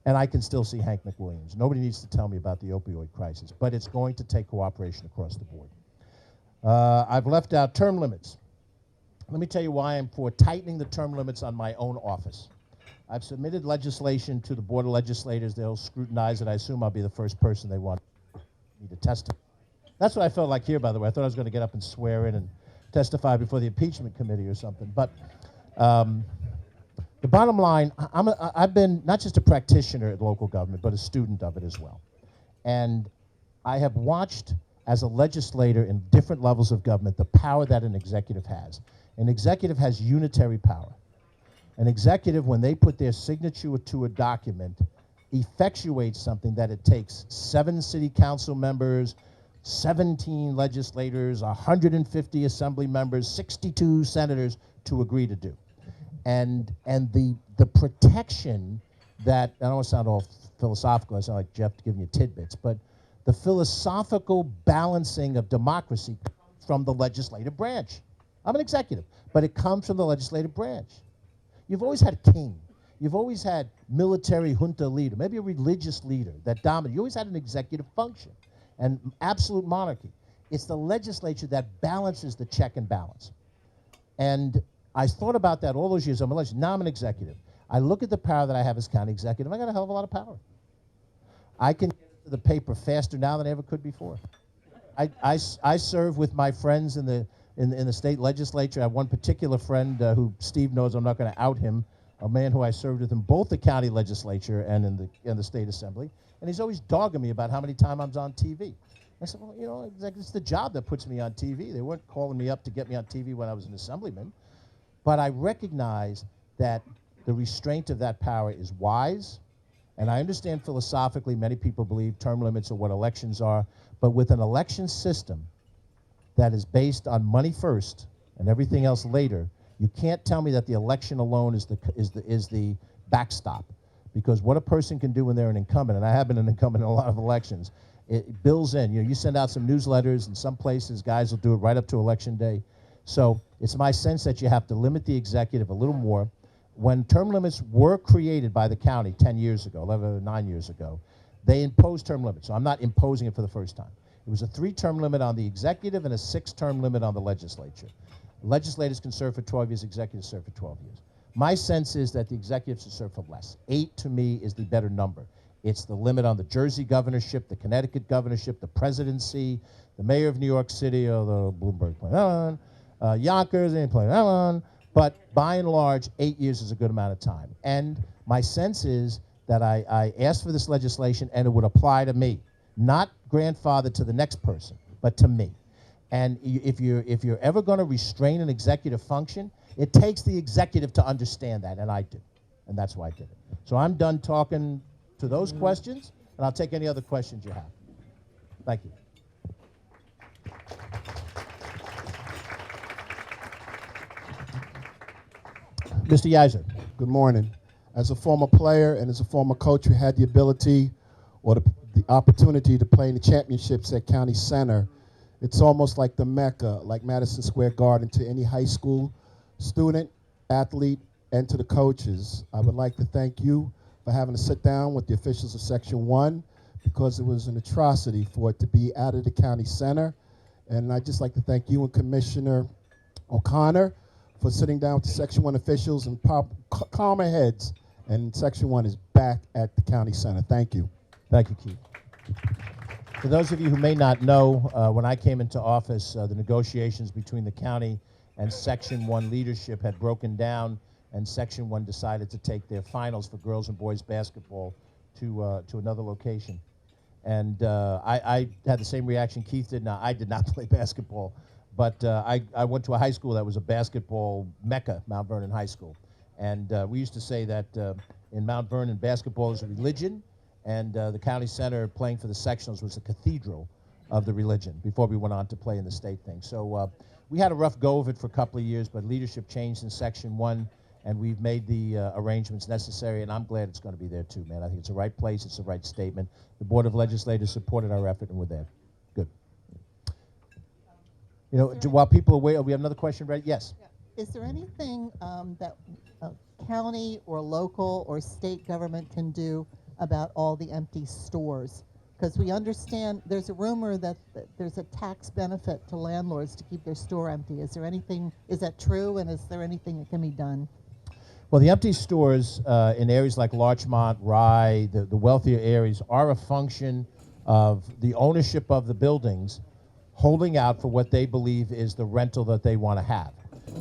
S4: and I can still see Hank McWilliams. Nobody needs to tell me about the opioid crisis, but it's going to take cooperation across the board. I've left out term limits. Let me tell you why I'm for tightening the term limits on my own office. I've submitted legislation to the Board of Legislators. They'll scrutinize it. I assume I'll be the first person they want me to testify. That's what I felt like here, by the way. I thought I was going to get up and swear in and testify before the impeachment committee or something. But the bottom line, I've been not just a practitioner at local government, but a student of it as well. And I have watched, as a legislator in different levels of government, the power that an executive has. An executive has unitary power. An executive, when they put their signature to a document, effectuates something that it takes 7 city council members, 17 legislators, 150 assembly members, 62 senators to agree to do. And the protection that, I don't want to sound all philosophical, I sound like Jeff giving you tidbits, but the philosophical balancing of democracy comes from the legislative branch. I'm an executive, but it comes from the legislative branch. You've always had a king. You've always had military junta leader, maybe a religious leader that dominated. You always had an executive function and absolute monarchy. It's the legislature that balances the check and balance. And I thought about that all those years. I'm a legislator. Now I'm an executive. I look at the power that I have as county executive. I got a hell of a lot of power. I can get into the paper faster now than I ever could before. I serve with my friends in the state legislature. I have one particular friend who Steve knows. I'm not going to out him. A man who I served with in both the county legislature and in the state assembly, and he's always dogging me about how many times I'm on TV. I said, well, you know, it's the job that puts me on TV. They weren't calling me up to get me on TV when I was an assemblyman. But I recognize that the restraint of that power is wise, and I understand philosophically many people believe term limits are what elections are, but with an election system that is based on money first and everything else later, you can't tell me that the election alone is the backstop. Because what a person can do when they're an incumbent, and I have been an incumbent in a lot of elections, It builds in. You send out some newsletters, and some places guys will do it right up to Election Day. So it's my sense that you have to limit the executive a little more. When term limits were created by the county 10 years ago, 9 years ago, they imposed term limits. So I'm not imposing it for the first time. It was a 3-term limit on the executive and a 6-term limit on the legislature. Legislators can serve for 12 years, executives serve for 12 years. My sense is that the executives should serve for less. 8 to me is the better number. It's the limit on the Jersey governorship, the Connecticut governorship, the presidency, the mayor of New York City, although Bloomberg playing that one, Yonkers ain't playing that one. But by and large, 8 years is a good amount of time. And my sense is that I asked for this legislation and it would apply to me, not grandfather to the next person, but to me. And if you're ever going to restrain an executive function, it takes the executive to understand that, and I do. And that's why I did it. So I'm done talking to those questions, and I'll take any other questions you have. Thank you. Mr. Yizer.
S6: Good morning. As a former player and as a former coach who had the ability or the opportunity to play in the championships at County Center, it's almost like the Mecca, like Madison Square Garden, to any high school student, athlete, and to the coaches. I would like to thank you for having to sit down with the officials of Section 1, because it was an atrocity for it to be out of the county center. And I'd just like to thank you and Commissioner O'Connor for sitting down with the Section 1 officials and calmer heads. And Section 1 is back at the county center. Thank you.
S4: Thank you, Keith. For those of you who may not know, when I came into office, the negotiations between the county and Section 1 leadership had broken down, and Section 1 decided to take their finals for girls and boys basketball to another location. And I had the same reaction Keith did. Now, I did not play basketball, but I went to a high school that was a basketball mecca, Mount Vernon High School. And we used to say that in Mount Vernon, basketball is a religion, and the county center playing for the sectionals was the cathedral of the religion before we went on to play in the state thing. So we had a rough go of it for a couple of years, but leadership changed in Section 1, and we've made the arrangements necessary, and I'm glad it's going to be there too, man. I think it's the right place, it's the right statement. The Board of Legislators supported our effort, and we're there. Good. You know, while people are waiting, we have another question ready? Yes.
S7: Is there anything that county or local or state government can do about all the empty stores? Because we understand there's a rumor that there's a tax benefit to landlords to keep their store empty. Is there anything, is that true, and is there anything that can be done?
S4: Well, the empty stores in areas like Larchmont, Rye, the wealthier areas, are a function of the ownership of the buildings holding out for what they believe is the rental that they want to have.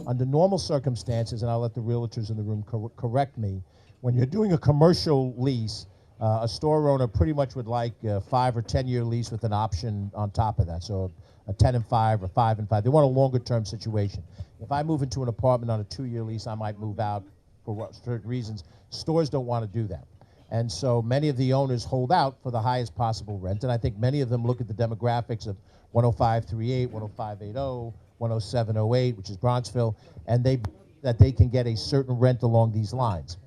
S4: Under normal circumstances, and I'll let the realtors in the room correct me, when you're doing a commercial lease, a store owner pretty much would like a 5 or 10 year lease with an option on top of that. So a 10 and 5 or 5 and 5. They want a longer term situation. If I move into an apartment on a 2-year lease, I might move out for certain reasons. Stores don't want to do that. And so many of the owners hold out for the highest possible rent. And I think many of them look at the demographics of 10538, 10580, 10708, which is Bronxville, and that they can get a certain rent along these lines.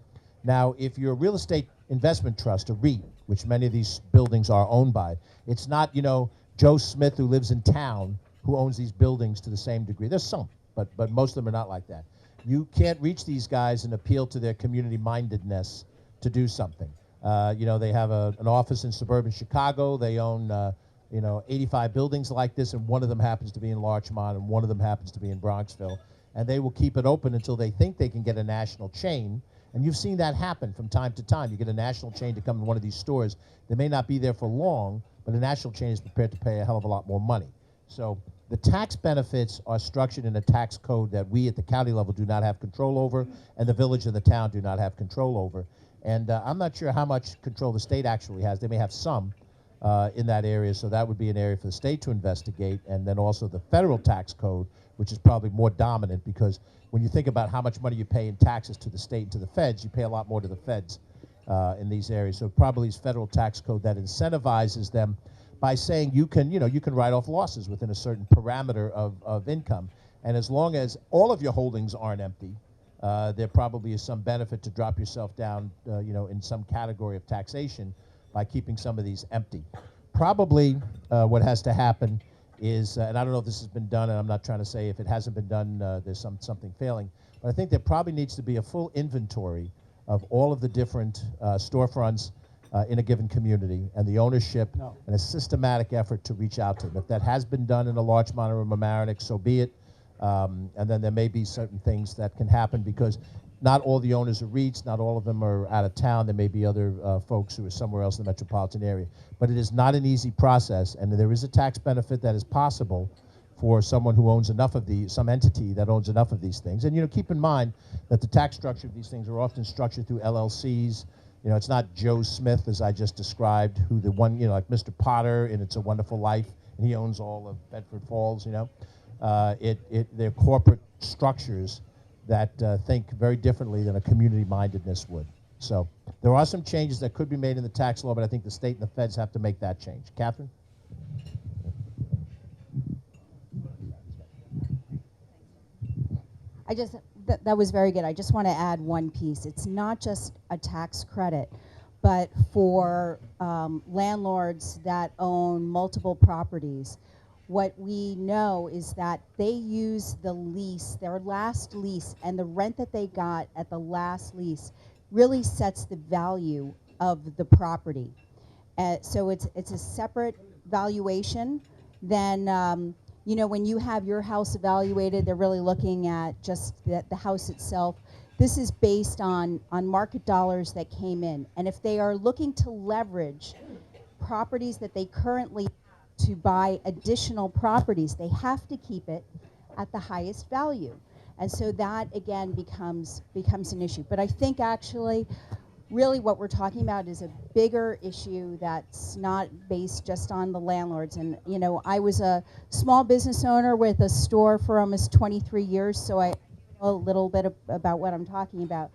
S4: Now, if you're a real estate investment trust, a REIT, which many of these buildings are owned by, it's not, you know, Joe Smith who lives in town who owns these buildings to the same degree. There's some, but most of them are not like that. You can't reach these guys and appeal to their community mindedness to do something. You know, they have an office in suburban Chicago. They own, 85 buildings like this, and one of them happens to be in Larchmont, and one of them happens to be in Bronxville. And they will keep it open until they think they can get a national chain. And you've seen that happen from time to time. You get a national chain to come in one of these stores. They may not be there for long, but a national chain is prepared to pay a hell of a lot more money. So the tax benefits are structured in a tax code that we at the county level do not have control over, and the village and the town do not have control over. And I'm not sure how much control the state actually has. They may have some in that area, so that would be an area for the state to investigate. And then also the federal tax code, which is probably more dominant, because when you think about how much money you pay in taxes to the state and to the feds, you pay a lot more to the feds in these areas. So probably is federal tax code that incentivizes them by saying you can write off losses within a certain parameter of income. And as long as all of your holdings aren't empty, there probably is some benefit to drop yourself down, in some category of taxation by keeping some of these empty. probably what has to happen is, and I don't know if this has been done, and I'm not trying to say if it hasn't been done, there's something failing, but I think there probably needs to be a full inventory of all of the different storefronts in a given community, and the ownership, and a systematic effort to reach out to them. If that has been done in a Larchmont or a Mamaroneck, so be it. And then there may be certain things that can happen because not all the owners are REITs, not all of them are out of town. There may be other folks who are somewhere else in the metropolitan area. But it is not an easy process, and there is a tax benefit that is possible for someone who owns enough of some entity that owns enough of these things. And, you know, keep in mind that the tax structure of these things are often structured through LLCs. You know, it's not Joe Smith, as I just described, who the one, you know, like Mr. Potter in It's a Wonderful Life, and he owns all of Bedford Falls, you know. They're corporate structures that think very differently than a community-mindedness would. So there are some changes that could be made in the tax law, but I think the state and the feds have to make that change. Catherine?
S5: That was very good. I just want to add one piece. It's not just a tax credit, but for landlords that own multiple properties, what we know is that they use the lease, their last lease, and the rent that they got at the last lease really sets the value of the property. So it's a separate valuation than you know, when you have your house evaluated, they're really looking at just the house itself. This is based on market dollars that came in. And if they are looking to leverage properties that they currently have to buy additional properties, they have to keep it at the highest value. And so that, again, becomes an issue. But I think actually, really what we're talking about is a bigger issue that's not based just on the landlords. And, you know, I was a small business owner with a store for almost 23 years, so I know a little bit about what I'm talking about.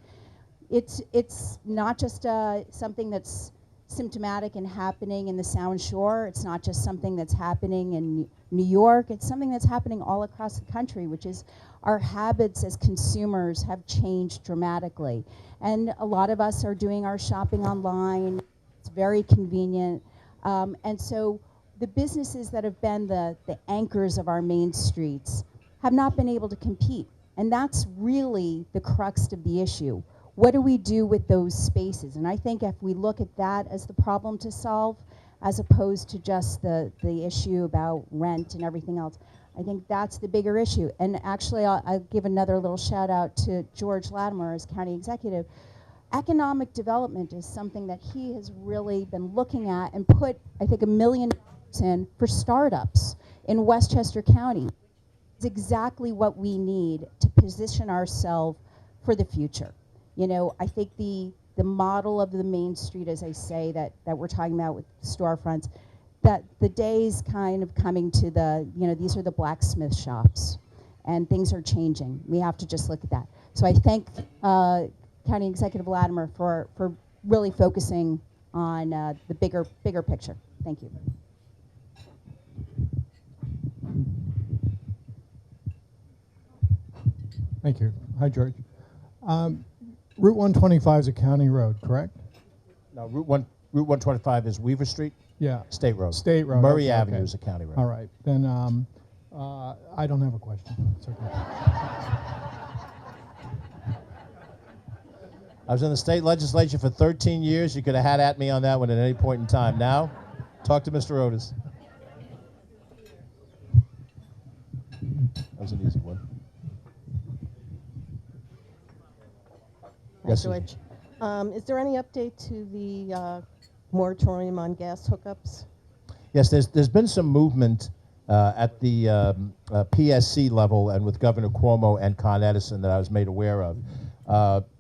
S5: It's not just something that's symptomatic and happening in the Sound Shore. It's not just something that's happening in New York. It's something that's happening all across the country, which is our habits as consumers have changed dramatically. And a lot of us are doing our shopping online. It's very convenient. And so the businesses that have been the anchors of our main streets have not been able to compete. And that's really the crux of the issue. What do we do with those spaces? And I think if we look at that as the problem to solve, as opposed to just the issue about rent and everything else, I think that's the bigger issue. And actually, I'll give another little shout out to George Latimer as county executive. Economic development is something that he has really been looking at and put, I think, $1 million in for startups in Westchester County. It's exactly what we need to position ourselves for the future. You know, I think the model of the Main Street, as I say, that we're talking about with storefronts, that the day's kind of coming to the, you know, these are the blacksmith shops, and things are changing. We have to just look at that. So I thank County Executive Latimer for really focusing on the bigger picture. Thank you.
S8: Thank you. Hi, George. Route 125 is a county road, correct?
S4: No, Route 125 is Weaver Street,
S8: Yeah.
S4: State Road.
S8: State road.
S4: Murray
S8: okay,
S4: Avenue
S8: okay.
S4: is a county road.
S8: All right. Then I don't have a question. It's okay.
S4: I was in the state legislature for 13 years. You could have had at me on that one at any point in time. Now, talk to Mr. Otis. That was an easy one.
S9: Hi,
S4: Yes,
S9: George. Is there any update to the moratorium on gas hookups?
S4: Yes, there's been some movement at the PSC level and with Governor Cuomo and Con Edison that I was made aware of.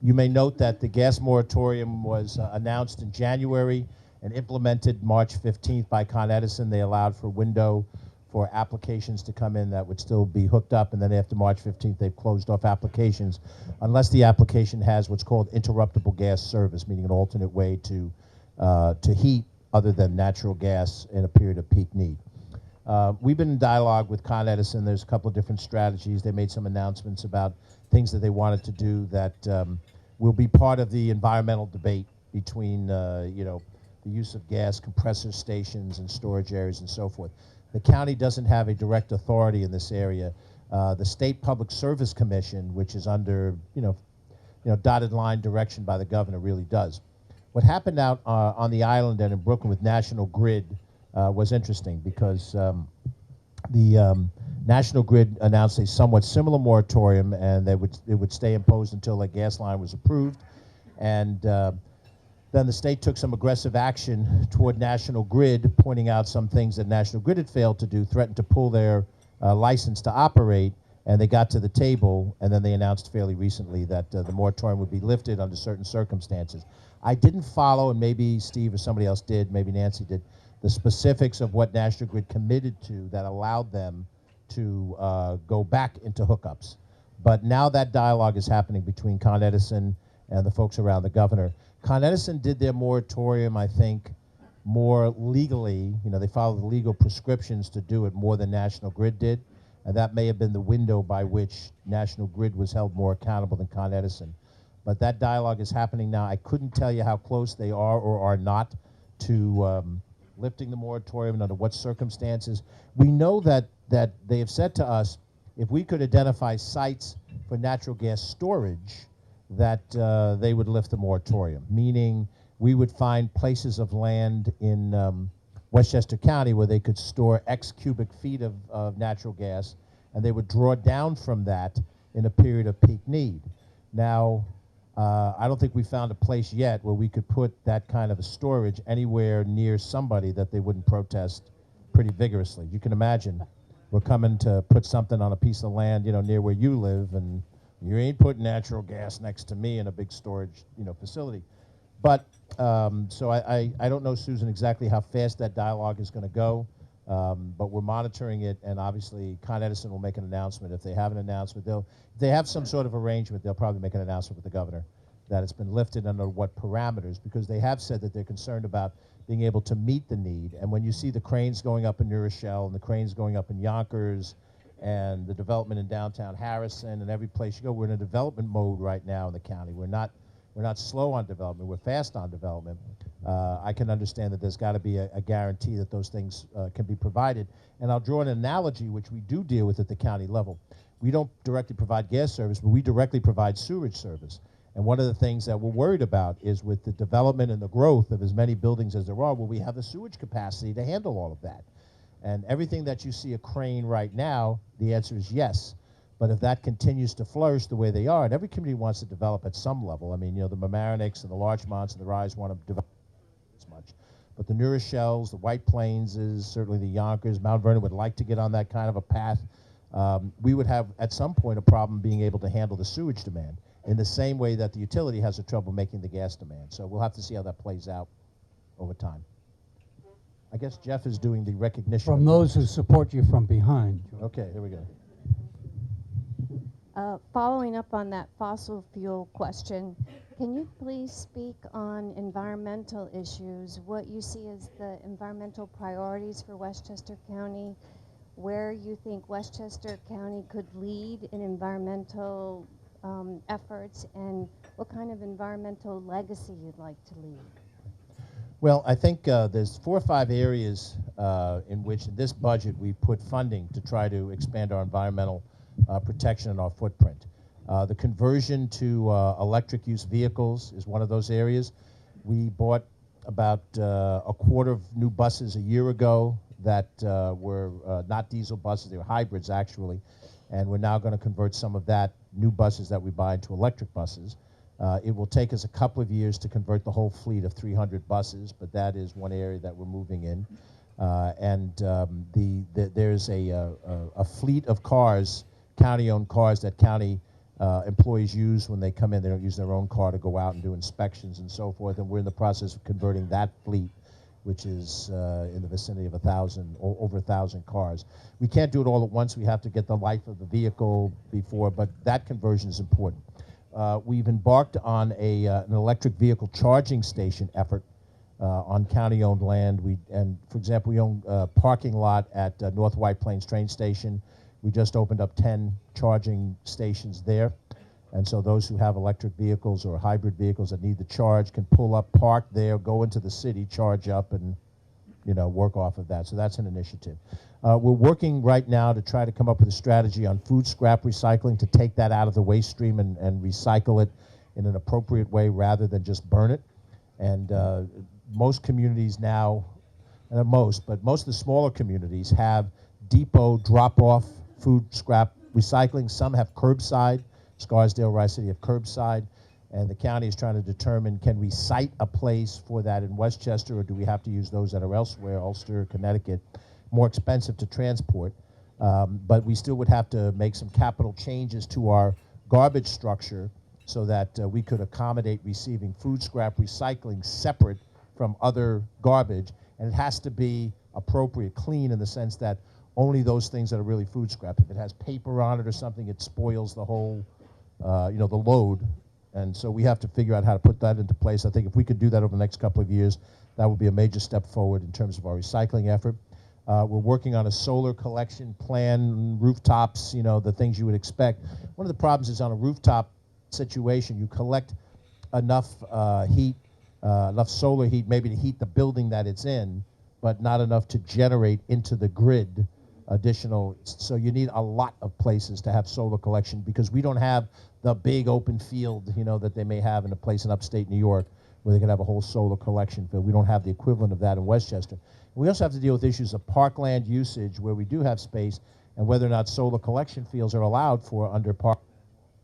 S4: You may note that the gas moratorium was announced in January and implemented March 15th by Con Edison. They allowed for a window for applications to come in that would still be hooked up, and then after March 15th, they've closed off applications unless the application has what's called interruptible gas service, meaning an alternate way to heat other than natural gas in a period of peak need. We've been in dialogue with Con Edison. There's a couple of different strategies. They made some announcements about things that they wanted to do that will be part of the environmental debate between the use of gas compressor stations and storage areas and so forth. The county doesn't have a direct authority in this area. The State Public Service Commission, which is under, dotted line direction by the governor, really does. What happened out on the island and in Brooklyn with National Grid was interesting because the National Grid announced a somewhat similar moratorium, and it would stay imposed until a gas line was approved. And then the state took some aggressive action toward National Grid, pointing out some things that National Grid had failed to do, threatened to pull their license to operate, and they got to the table, and then they announced fairly recently that the moratorium would be lifted under certain circumstances. I didn't follow, and maybe Steve or somebody else did, maybe Nancy did, the specifics of what National Grid committed to that allowed them to go back into hookups. But now that dialogue is happening between Con Edison and the folks around the governor. Con Edison did their moratorium, I think, more legally. They followed the legal prescriptions to do it more than National Grid did, and that may have been the window by which National Grid was held more accountable than Con Edison. But that dialogue is happening now. I couldn't tell you how close they are or are not to lifting the moratorium and under what circumstances. We know that they have said to us, if we could identify sites for natural gas storage, that they would lift the moratorium, meaning we would find places of land in Westchester County where they could store X cubic feet of natural gas, and they would draw down from that in a period of peak need. Now, I don't think we found a place yet where we could put that kind of a storage anywhere near somebody that they wouldn't protest pretty vigorously. You can imagine we're coming to put something on a piece of land, near where you live, and you ain't putting natural gas next to me in a big storage, facility. But so I don't know, Susan, exactly how fast that dialogue is going to go, but we're monitoring it, and obviously Con Edison will make an announcement. If they have an announcement, if they have some sort of arrangement, they'll probably make an announcement with the governor that it's been lifted under what parameters, because they have said that they're concerned about being able to meet the need. And when you see the cranes going up in New Rochelle and the cranes going up in Yonkers, and the development in downtown Harrison and every place you go, we're in a development mode right now in the county. We're not slow on development, we're fast on development. I can understand that there's got to be a guarantee that those things can be provided. And I'll draw an analogy, which we do deal with at the county level. We don't directly provide gas service, but we directly provide sewage service. And one of the things that we're worried about is with the development and the growth of as many buildings as there are, will we have the sewage capacity to handle all of that? And everything that you see a crane right now, the answer is yes. But if that continues to flourish the way they are, and every community wants to develop at some level. I mean, the Mamaronecks and the Larchmonts and the Rise want to develop as much. But the New Rochelles, the White Plainses, certainly the Yonkers, Mount Vernon would like to get on that kind of a path. We would have, at some point, a problem being able to handle the sewage demand in the same way that the utility has a trouble making the gas demand. So we'll have to see how that plays out over time. I guess Jeff is doing the recognition.
S3: From those who support you from behind.
S4: Okay, here we go.
S10: Following up on that fossil fuel question, can you please speak on environmental issues, what you see as the environmental priorities for Westchester County, where you think Westchester County could lead in environmental efforts, and what kind of environmental legacy you'd like to leave?
S4: Well, I think there's 4 or 5 areas in which in this budget we put funding to try to expand our environmental protection and our footprint. The conversion to electric use vehicles is one of those areas. We bought about a quarter of new buses a year ago that were not diesel buses, they were hybrids actually, and we're now going to convert some of that new buses that we buy into electric buses. It will take us a couple of years to convert the whole fleet of 300 buses, but that is one area that we're moving in. There's a fleet of cars, county-owned cars, that county employees use when they come in. They don't use their own car to go out and do inspections and so forth, and we're in the process of converting that fleet, which is in the vicinity of over 1,000 cars. We can't do it all at once. We have to get the life of the vehicle before, but that conversion is important. We've embarked on an electric vehicle charging station effort on county-owned land. For example, we own a parking lot at North White Plains train station. We just opened up 10 charging stations there. And so those who have electric vehicles or hybrid vehicles that need the charge can pull up, park there, go into the city, charge up, and work off of that. So that's an initiative. We're working right now to try to come up with a strategy on food scrap recycling to take that out of the waste stream and recycle it in an appropriate way rather than just burn it. And most communities now, not most, but most of the smaller communities have depot drop-off food scrap recycling. Some have curbside. Scarsdale, Rice City have curbside. And the county is trying to determine, can we site a place for that in Westchester, or do we have to use those that are elsewhere, Ulster, Connecticut, more expensive to transport. But we still would have to make some capital changes to our garbage structure so that we could accommodate receiving food scrap recycling separate from other garbage. And it has to be appropriate, clean in the sense that only those things that are really food scrap. If it has paper on it or something, it spoils the whole, the load. And so we have to figure out how to put that into place. I think if we could do that over the next couple of years, that would be a major step forward in terms of our recycling effort. We're working on a solar collection plan, rooftops, the things you would expect. One of the problems is on a rooftop situation, you collect enough heat, enough solar heat maybe to heat the building that it's in, but not enough to generate into the grid additional. So you need a lot of places to have solar collection because we don't have the big open field, that they may have in a place in upstate New York where they could have a whole solar collection field. We don't have the equivalent of that in Westchester. We also have to deal with issues of parkland usage where we do have space and whether or not solar collection fields are allowed for under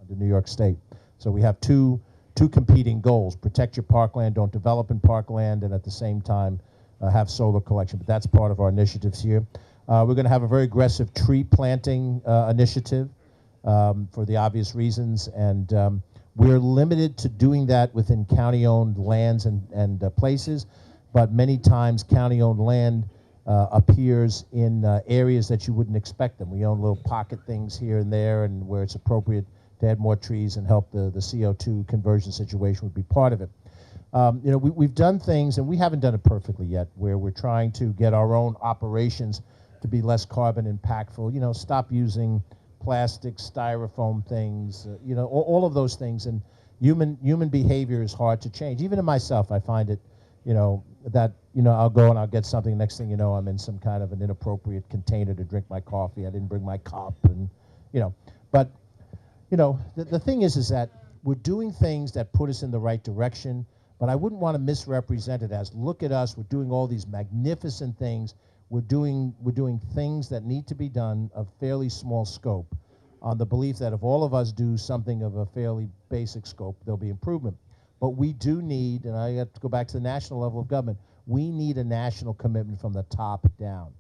S4: New York State. So we have two competing goals: protect your parkland, don't develop in parkland, and at the same time have solar collection. But that's part of our initiatives here. We're going to have a very aggressive tree planting initiative for the obvious reasons, and we're limited to doing that within county-owned lands and places, but many times county-owned land appears in areas that you wouldn't expect them. We own little pocket things here and there, and where it's appropriate to add more trees and help the CO2 conversion situation would be part of it. We've done things, and we haven't done it perfectly yet, where we're trying to get our own operations to be less carbon impactful. Stop using plastic, styrofoam things, all of those things. And human behavior is hard to change. Even in myself, I find it, that, I'll go and I'll get something. Next thing you know, I'm in some kind of an inappropriate container to drink my coffee. I didn't bring my cup, and, But, the thing is that we're doing things that put us in the right direction, but I wouldn't want to misrepresent it as, look at us, we're doing all these magnificent things. We're doing things that need to be done of fairly small scope, on the belief that if all of us do something of a fairly basic scope, there'll be improvement. But we do need, and I have to go back to the national level of government, we need a national commitment from the top down.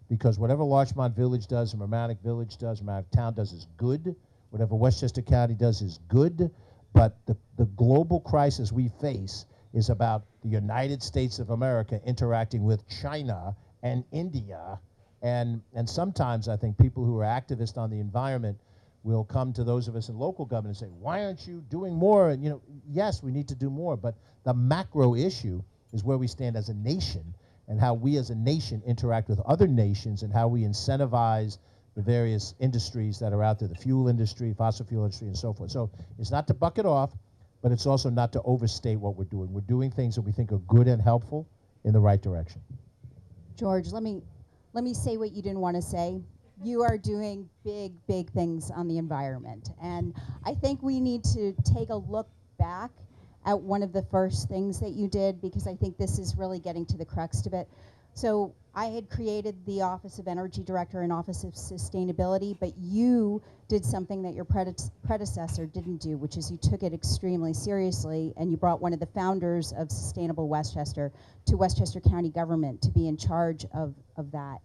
S4: Because whatever Larchmont Village does, or Mamaroneck Village does, or Mamaroneck Town does is good. Whatever Westchester County does is good. But the global crisis we face is about the United States of America interacting with China and India, and sometimes I think people who are activists on the environment will come to those of us in local government and say, why aren't you doing more? And yes, we need to do more, but the macro issue is where we stand as a nation and how we as a nation interact with other nations and how we incentivize the various industries that are out there, the fuel industry, fossil fuel industry, and so forth. So it's not to buck it off, but it's also not to overstate what we're doing. We're doing things that we think are good and helpful in the right direction.
S5: George, let me say what you didn't want to say. You are doing big things on the environment. And I think we need to take a look back at one of the first things that you did, because I think this is really getting to the crux of it. So I had created the Office of Energy Director and Office of Sustainability, but you did something that your predecessor didn't do, which is you took it extremely seriously, and you brought one of the founders of Sustainable Westchester to Westchester County government to be in charge of that.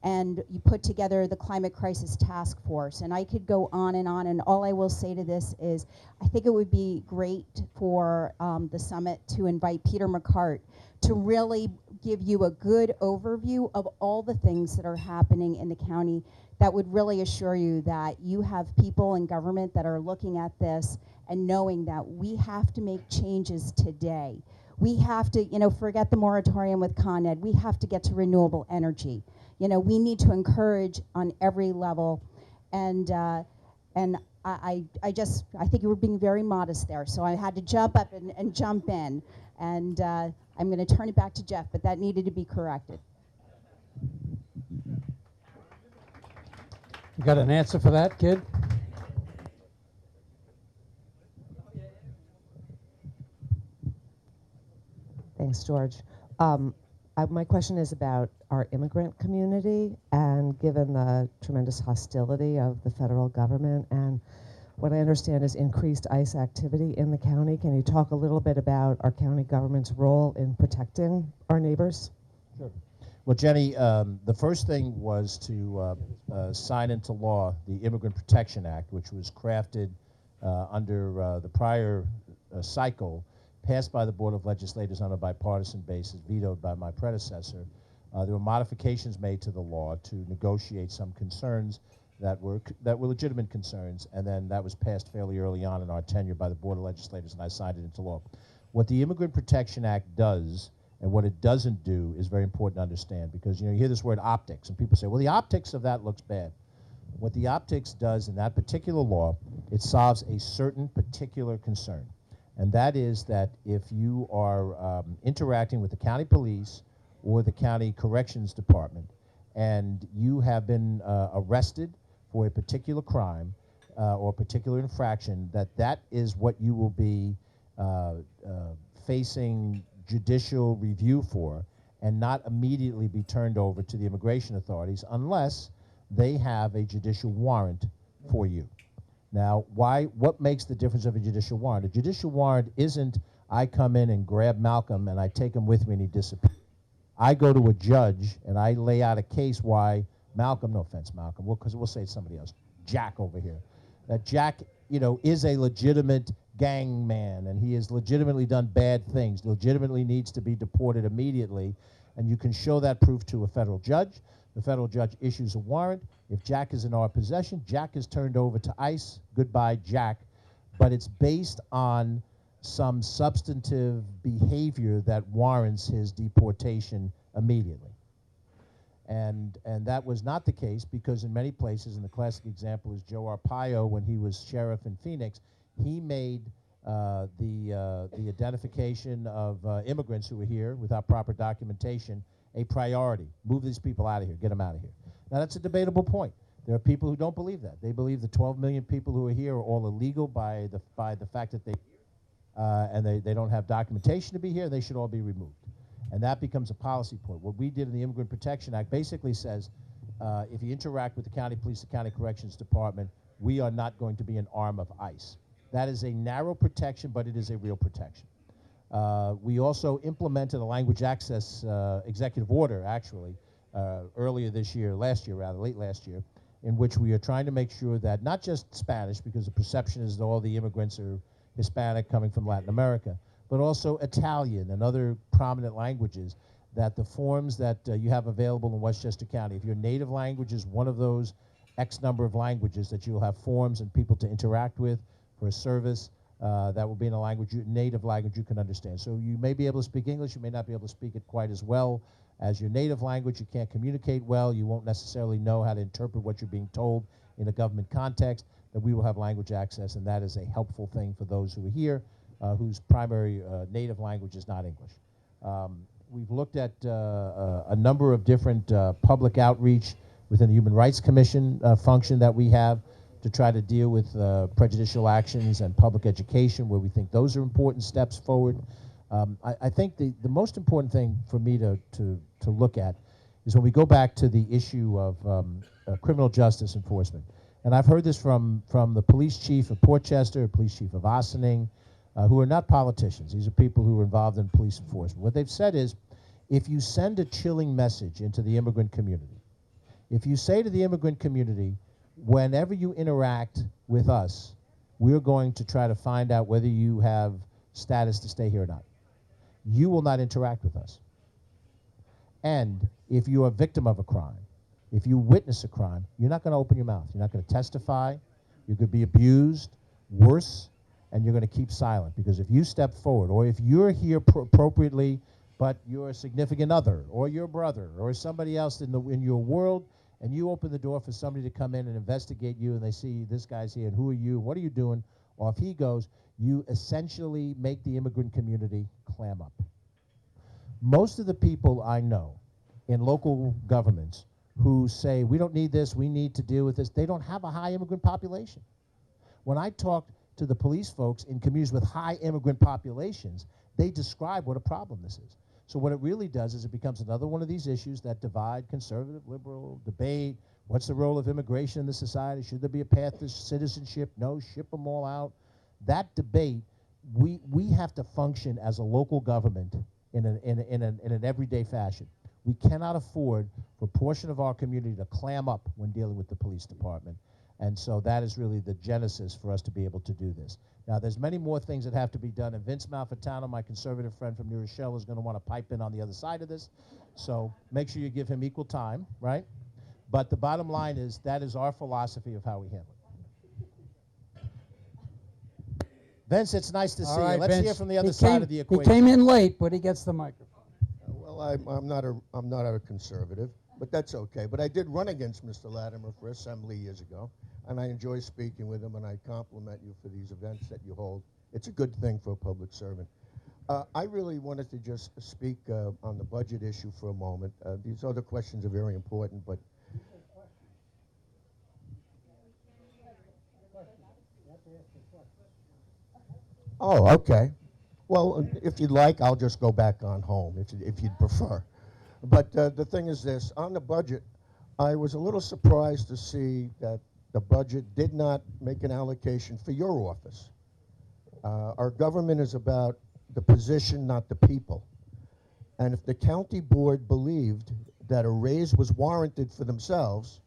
S5: And you put together the Climate Crisis Task Force, and I could go on, and all I will say to this is I think it would be great for the summit to invite Peter McCart to really give you a good overview of all the things that are happening in the county that would really assure you that you have people in government that are looking at this and knowing that we have to make changes today. We have to, forget the moratorium with Con Ed. We have to get to renewable energy. We need to encourage on every level. And I think you were being very modest there, so I had to jump up and jump in. And I'm going to turn it back to Jeff, but that needed to be corrected.
S3: You got an answer for that, kid?
S11: Thanks, George. My question is about our immigrant community, and given the tremendous hostility of the federal government and what I understand is increased ICE activity in the county, can you talk a little bit about our county government's role in protecting our neighbors?
S4: Sure. Well, Jenny, the first thing was to sign into law the Immigrant Protection Act, which was crafted under the prior cycle, passed by the Board of Legislators on a bipartisan basis, vetoed by my predecessor. There were modifications made to the law to negotiate some concerns that were legitimate concerns, and then that was passed fairly early on in our tenure by the Board of Legislators, and I signed it into law. What the Immigrant Protection Act does and what it doesn't do is very important to understand, because you hear this word optics, and people say, well, the optics of that looks bad. What the optics does in that particular law, it solves a certain particular concern. And that is that if you are interacting with the county police or the county corrections department and you have been arrested for a particular crime or a particular infraction, that is what you will be facing judicial review for, and not immediately be turned over to the immigration authorities unless they have a judicial warrant for you. Now, what makes the difference of a judicial warrant? A judicial warrant isn't I come in and grab Malcolm and I take him with me and he disappears. I go to a judge and I lay out a case why Malcolm, no offense, Malcolm, because we'll say it's somebody else, Jack over here, that Jack, is a legitimate gang man and he has legitimately done bad things, legitimately needs to be deported immediately, and you can show that proof to a federal judge. The federal judge issues a warrant. If Jack is in our possession, Jack is turned over to ICE. Goodbye, Jack. But it's based on some substantive behavior that warrants his deportation immediately. And that was not the case, because in many places, and the classic example is Joe Arpaio when he was sheriff in Phoenix, he made the identification of immigrants who were here without proper documentation a priority. Move these people out of here, get them out of here. Now that's a debatable point. There are people who don't believe that. They believe the 12 million people who are here are all illegal by the fact that and they don't have documentation to be here, they should all be removed. And that becomes a policy point. What we did in the Immigrant Protection Act basically says, if you interact with the county police, the county corrections department, we are not going to be an arm of ICE. That is a narrow protection, but it is a real protection. We also implemented a language access executive order, actually, earlier this year, late last year, in which we are trying to make sure that not just Spanish, because the perception is that all the immigrants are Hispanic coming from Latin America, but also Italian and other prominent languages, that the forms that you have available in Westchester County, if your native language is one of those X number of languages, that you'll have forms and people to interact with for a service, that will be in a language, native language you can understand. So you may be able to speak English, you may not be able to speak it quite as well as your native language, you can't communicate well, you won't necessarily know how to interpret what you're being told in a government context, that we will have language access, and that is a helpful thing for those who are here, whose primary native language is not English. We've looked at a number of different public outreach within the Human Rights Commission function that we have, to try to deal with prejudicial actions and public education, where we think those are important steps forward. I think the most important thing for me to look at is when we go back to the issue of criminal justice enforcement. And I've heard this from the police chief of Portchester, police chief of Ossining, who are not politicians. These are people who are involved in police enforcement. What they've said is, if you send a chilling message into the immigrant community, if you say to the immigrant community, whenever you interact with us, we're going to try to find out whether you have status to stay here or not, you will not interact with us. And if you are a victim of a crime, if you witness a crime, you're not going to open your mouth. You're not going to testify. You're going to be abused, worse, and you're going to keep silent. Because if you step forward, or if you're here appropriately, but your significant other, or your brother, or somebody else in your world, and you open the door for somebody to come in and investigate you, and they see this guy's here, and who are you, what are you doing, off he goes, you essentially make the immigrant community clam up. Most of the people I know in local governments who say, we don't need this, we need to deal with this, they don't have a high immigrant population. When I talk to the police folks in communities with high immigrant populations, they describe what a problem this is. So what it really does is it becomes another one of these issues that divide conservative, liberal, debate. What's the role of immigration in the society? Should there be a path to citizenship? No, ship them all out. That debate, we have to function as a local government in an everyday fashion. We cannot afford for a portion of our community to clam up when dealing with the police department. And so that is really the genesis for us to be able to do this. Now, there's many more things that have to be done, and Vince Malfitano, my conservative friend from New Rochelle, is going to want to pipe in on the other side of this. So make sure you give him equal time, right? But the bottom line is that is our philosophy of how we handle it. Vince, it's nice to see you. Let's hear from the other side of the equation.
S3: He came in late, but he gets the microphone.
S12: Well, I'm not a conservative, but that's okay. But I did run against Mr. Latimer for assembly years ago, and I enjoy speaking with him, and I compliment you for these events that you hold. It's a good thing for a public servant. I really wanted to just speak on the budget issue for a moment. These other questions are very important, but oh, okay. Well, if you'd like, I'll just go back on home, if you'd prefer. But the thing is this, on the budget, I was a little surprised to see that the budget did not make an allocation for your office. Our government is about the position, not the people. And if the county board believed that a raise was warranted for themselves,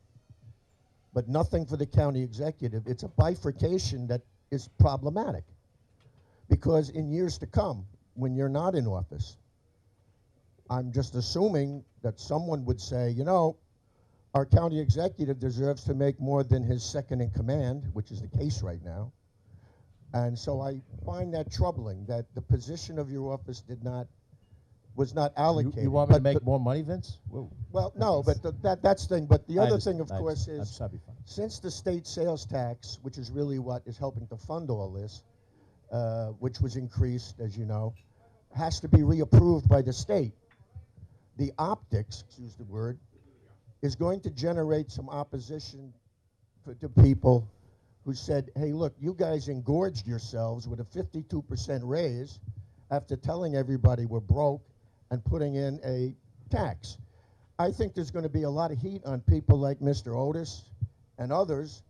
S12: but nothing for the county executive, it's a bifurcation that is problematic. Because in years to come, when you're not in office, I'm just assuming that someone would say, you know, our county executive deserves to make more than his second in command, which is the case right now. And so I find that troubling, that the position of your office was not allocated.
S4: You want me to make more money, Vince? Whoa.
S12: Well, no, but that's the thing. But the other thing, of course,
S4: I'm
S12: is
S4: sorry,
S12: since the state sales tax, which is really what is helping to fund all this, which was increased, as you know, has to be reapproved by the state. The optics, excuse the word, is going to generate some opposition to people who said, hey, look, you guys engorged yourselves with a 52% raise after telling everybody we're broke and putting in a tax. I think there's going to be a lot of heat on people like Mr. Otis and others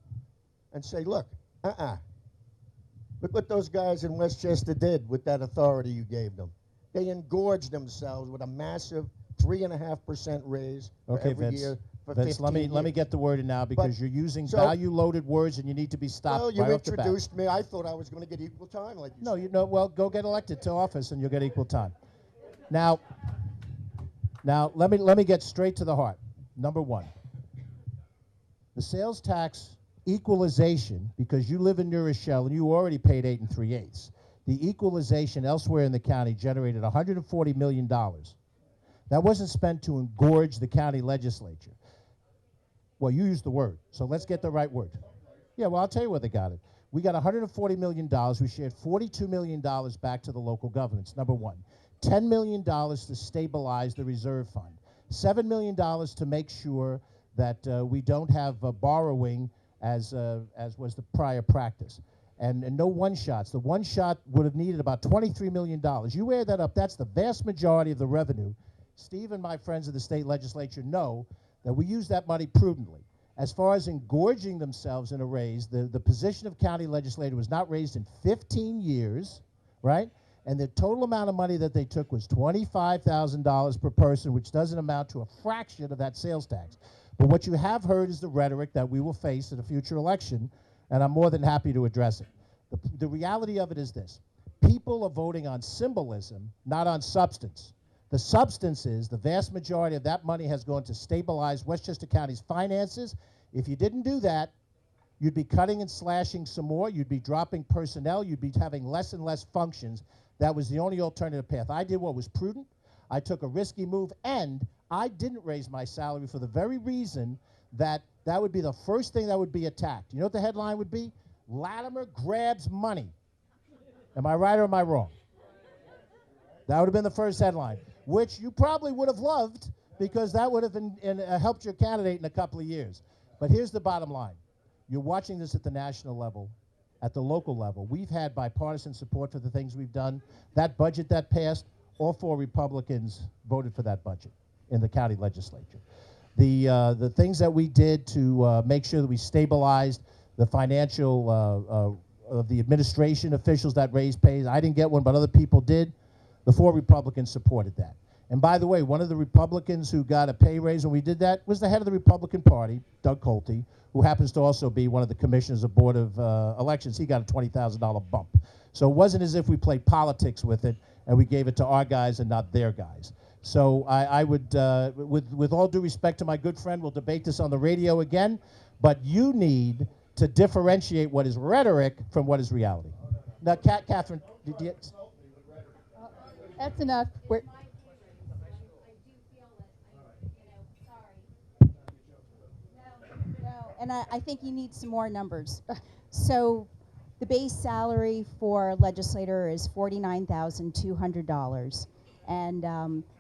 S12: and say, look, look what those guys in Westchester did with that authority you gave them. They engorged themselves with a massive 3.5% raise for every year for 15
S4: Vince, let me get the word in now because you're using value-loaded words and you need to be stopped.
S12: Well, you
S4: right off the bat.
S12: introduced me. I thought I was going to get equal time, like you said.
S4: No, well, go get elected to office and you'll get equal time. Now, let me get straight to the heart. Number one, the sales tax equalization, because you live in New Rochelle and you already paid 8 3/8. The equalization elsewhere in the county generated $140 million. That wasn't spent to engorge the county legislature. Well, you used the word, so let's get the right word. Yeah, well, I'll tell you where they got it. We got $140 million. We shared $42 million back to the local governments, number one. $10 million to stabilize the reserve fund. $7 million to make sure that we don't have borrowing as was the prior practice. And no one-shots. The one-shot would have needed about $23 million. You add that up, that's the vast majority of the revenue. Steve and my friends of the state legislature know that we use that money prudently. As far as engorging themselves in a raise, the position of county legislator was not raised in 15 years, right? And the total amount of money that they took was $25,000 per person, which doesn't amount to a fraction of that sales tax. But what you have heard is the rhetoric that we will face in a future election, and I'm more than happy to address it. The reality of it is this. People are voting on symbolism, not on substance. The substance is the vast majority of that money has gone to stabilize Westchester County's finances. If you didn't do that, you'd be cutting and slashing some more. You'd be dropping personnel. You'd be having less and less functions. That was the only alternative path. I did what was prudent. I took a risky move, and I didn't raise my salary for the very reason that that would be the first thing that would be attacked. You know what the headline would be? Latimer grabs money. Am I right or am I wrong? That would have been the first headline, which you probably would have loved because that would have helped your candidate in a couple of years. But here's the bottom line. You're watching this at the national level, at the local level. We've had bipartisan support for the things we've done. That budget that passed, all 4 Republicans voted for that budget in the county legislature. The things that we did to make sure that we stabilized the financial of the administration officials that raised pays. I didn't get one, but other people did. The 4 Republicans supported that. And by the way, one of the Republicans who got a pay raise when we did that was the head of the Republican Party, Doug Colte, who happens to also be one of the commissioners of Board of Elections. He got a $20,000 bump. So it wasn't as if we played politics with it and we gave it to our guys and not their guys. So I would, with all due respect to my good friend, we'll debate this on the radio again, but you need to differentiate what is rhetoric from what is reality. Now, Catherine, did you...
S1: That's enough.
S5: No, and I think you need some more numbers. So the base salary for a legislator is $49,200. And,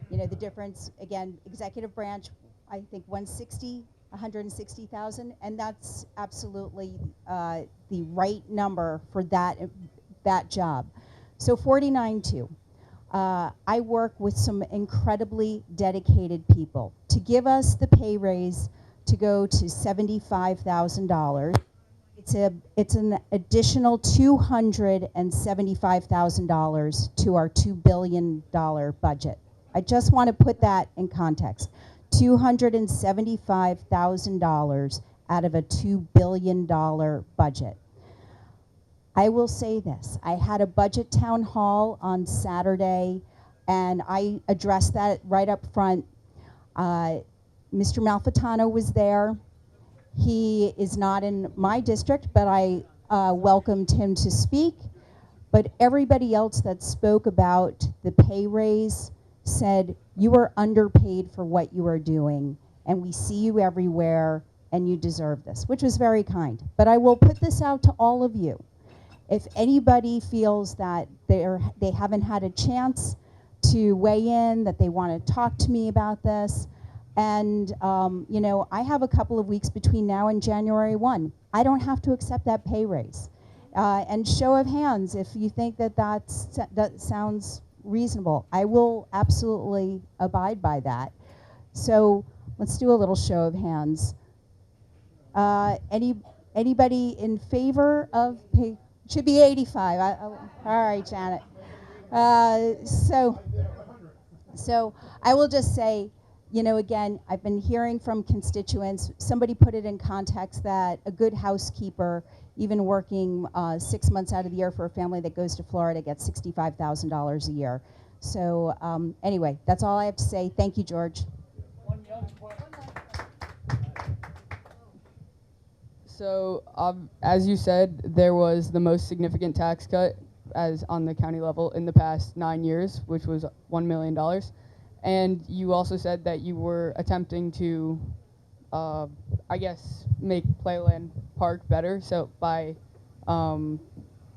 S5: you know, the difference, again, executive branch, I think 160,000, and that's absolutely the right number for that job. So 49.2. I work with some incredibly dedicated people. To give us the pay raise to go to $75,000, it's an additional $275,000 to our $2 billion budget. I just want to put that in context. $275,000 out of a $2 billion budget. I will say this, I had a budget town hall on Saturday and I addressed that right up front. Mr. Malfitano was there. He is not in my district, but I welcomed him to speak. But everybody else that spoke about the pay raise said, you are underpaid for what you are doing, and we see you everywhere, and you deserve this, which was very kind. But I will put this out to all of you. If anybody feels that they haven't had a chance to weigh in, that they want to talk to me about this, and you know, I have a couple of weeks between now and January 1. I don't have to accept that pay raise. And show of hands, if you think that sounds reasonable, I will absolutely abide by that. So let's do a little show of hands. Anybody in favor of pay? Should be 85. All right, Janet. So I will just say, you know, again, I've been hearing from constituents. Somebody put it in context that a good housekeeper, even working 6 months out of the year for a family that goes to Florida, gets $65,000 a year. So anyway, that's all I have to say. Thank you, George.
S13: So, as you said, there was the most significant tax cut as on the county level in the past 9 years, which was $1 million. And you also said that you were attempting to, I guess, make Playland Park better, so by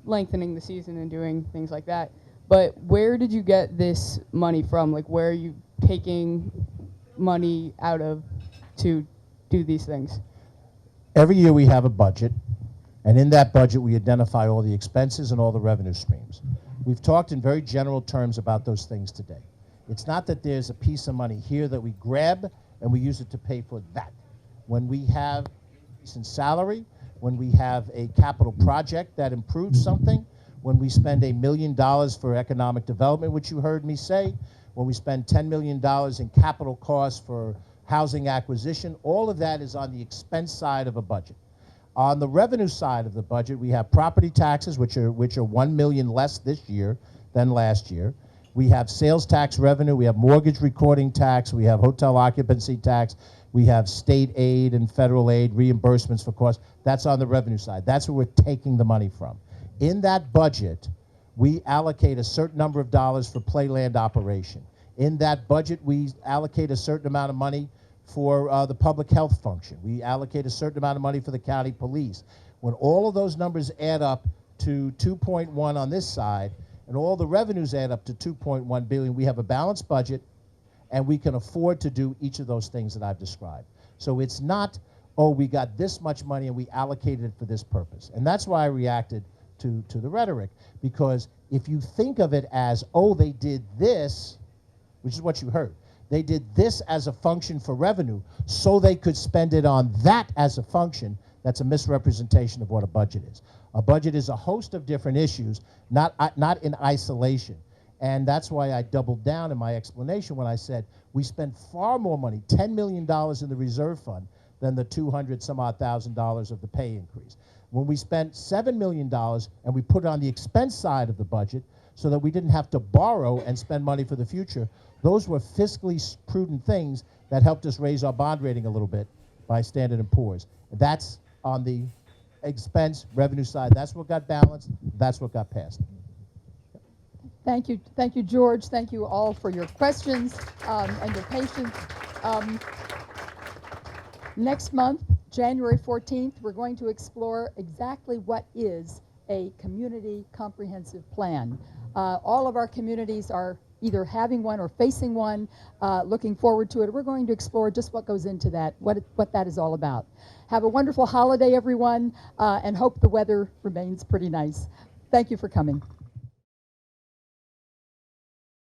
S13: lengthening the season and doing things like that. But where did you get this money from? Like, where are you taking money out of to do these things?
S4: Every year we have a budget, and in that budget we identify all the expenses and all the revenue streams. We've talked in very general terms about those things today. It's not that there's a piece of money here that we grab and we use it to pay for that. When we have some salary, when we have a capital project that improves something, when we spend $1 million for economic development, which you heard me say, when we spend $10 million in capital costs for housing acquisition, all of that is on the expense side of a budget. On the revenue side of the budget, we have property taxes, which are $1 million less this year than last year. We have sales tax revenue, we have mortgage recording tax, we have hotel occupancy tax, we have state aid and federal aid, reimbursements for costs. That's on the revenue side. That's where we're taking the money from. In that budget, we allocate a certain number of dollars for Playland operation. In that budget, we allocate a certain amount of money for the public health function. We allocate a certain amount of money for the county police. When all of those numbers add up to 2.1 on this side, and all the revenues add up to 2.1 billion, we have a balanced budget, and we can afford to do each of those things that I've described. So it's not, oh, we got this much money and we allocated it for this purpose. And that's why I reacted to the rhetoric, because if you think of it as, oh, they did this, which is what you heard, they did this as a function for revenue so they could spend it on that as a function, that's a misrepresentation of what a budget is. A budget is a host of different issues, not in isolation. And that's why I doubled down in my explanation when I said we spent far more money, $10 million in the reserve fund, than the $200,000 of the pay increase. When we spent $7 million and we put it on the expense side of the budget so that we didn't have to borrow and spend money for the future, those were fiscally prudent things that helped us raise our bond rating a little bit by Standard & Poor's. That's on the expense revenue side. That's what got balanced. That's what got passed.
S1: Thank you, George. Thank you all for your questions and your patience. Next month, January 14th, we're going to explore exactly what is a community comprehensive plan. All of our communities are either having one or facing one, looking forward to it. We're going to explore just what goes into that, what that is all about. Have a wonderful holiday, everyone, and hope the weather remains pretty nice. Thank you for coming.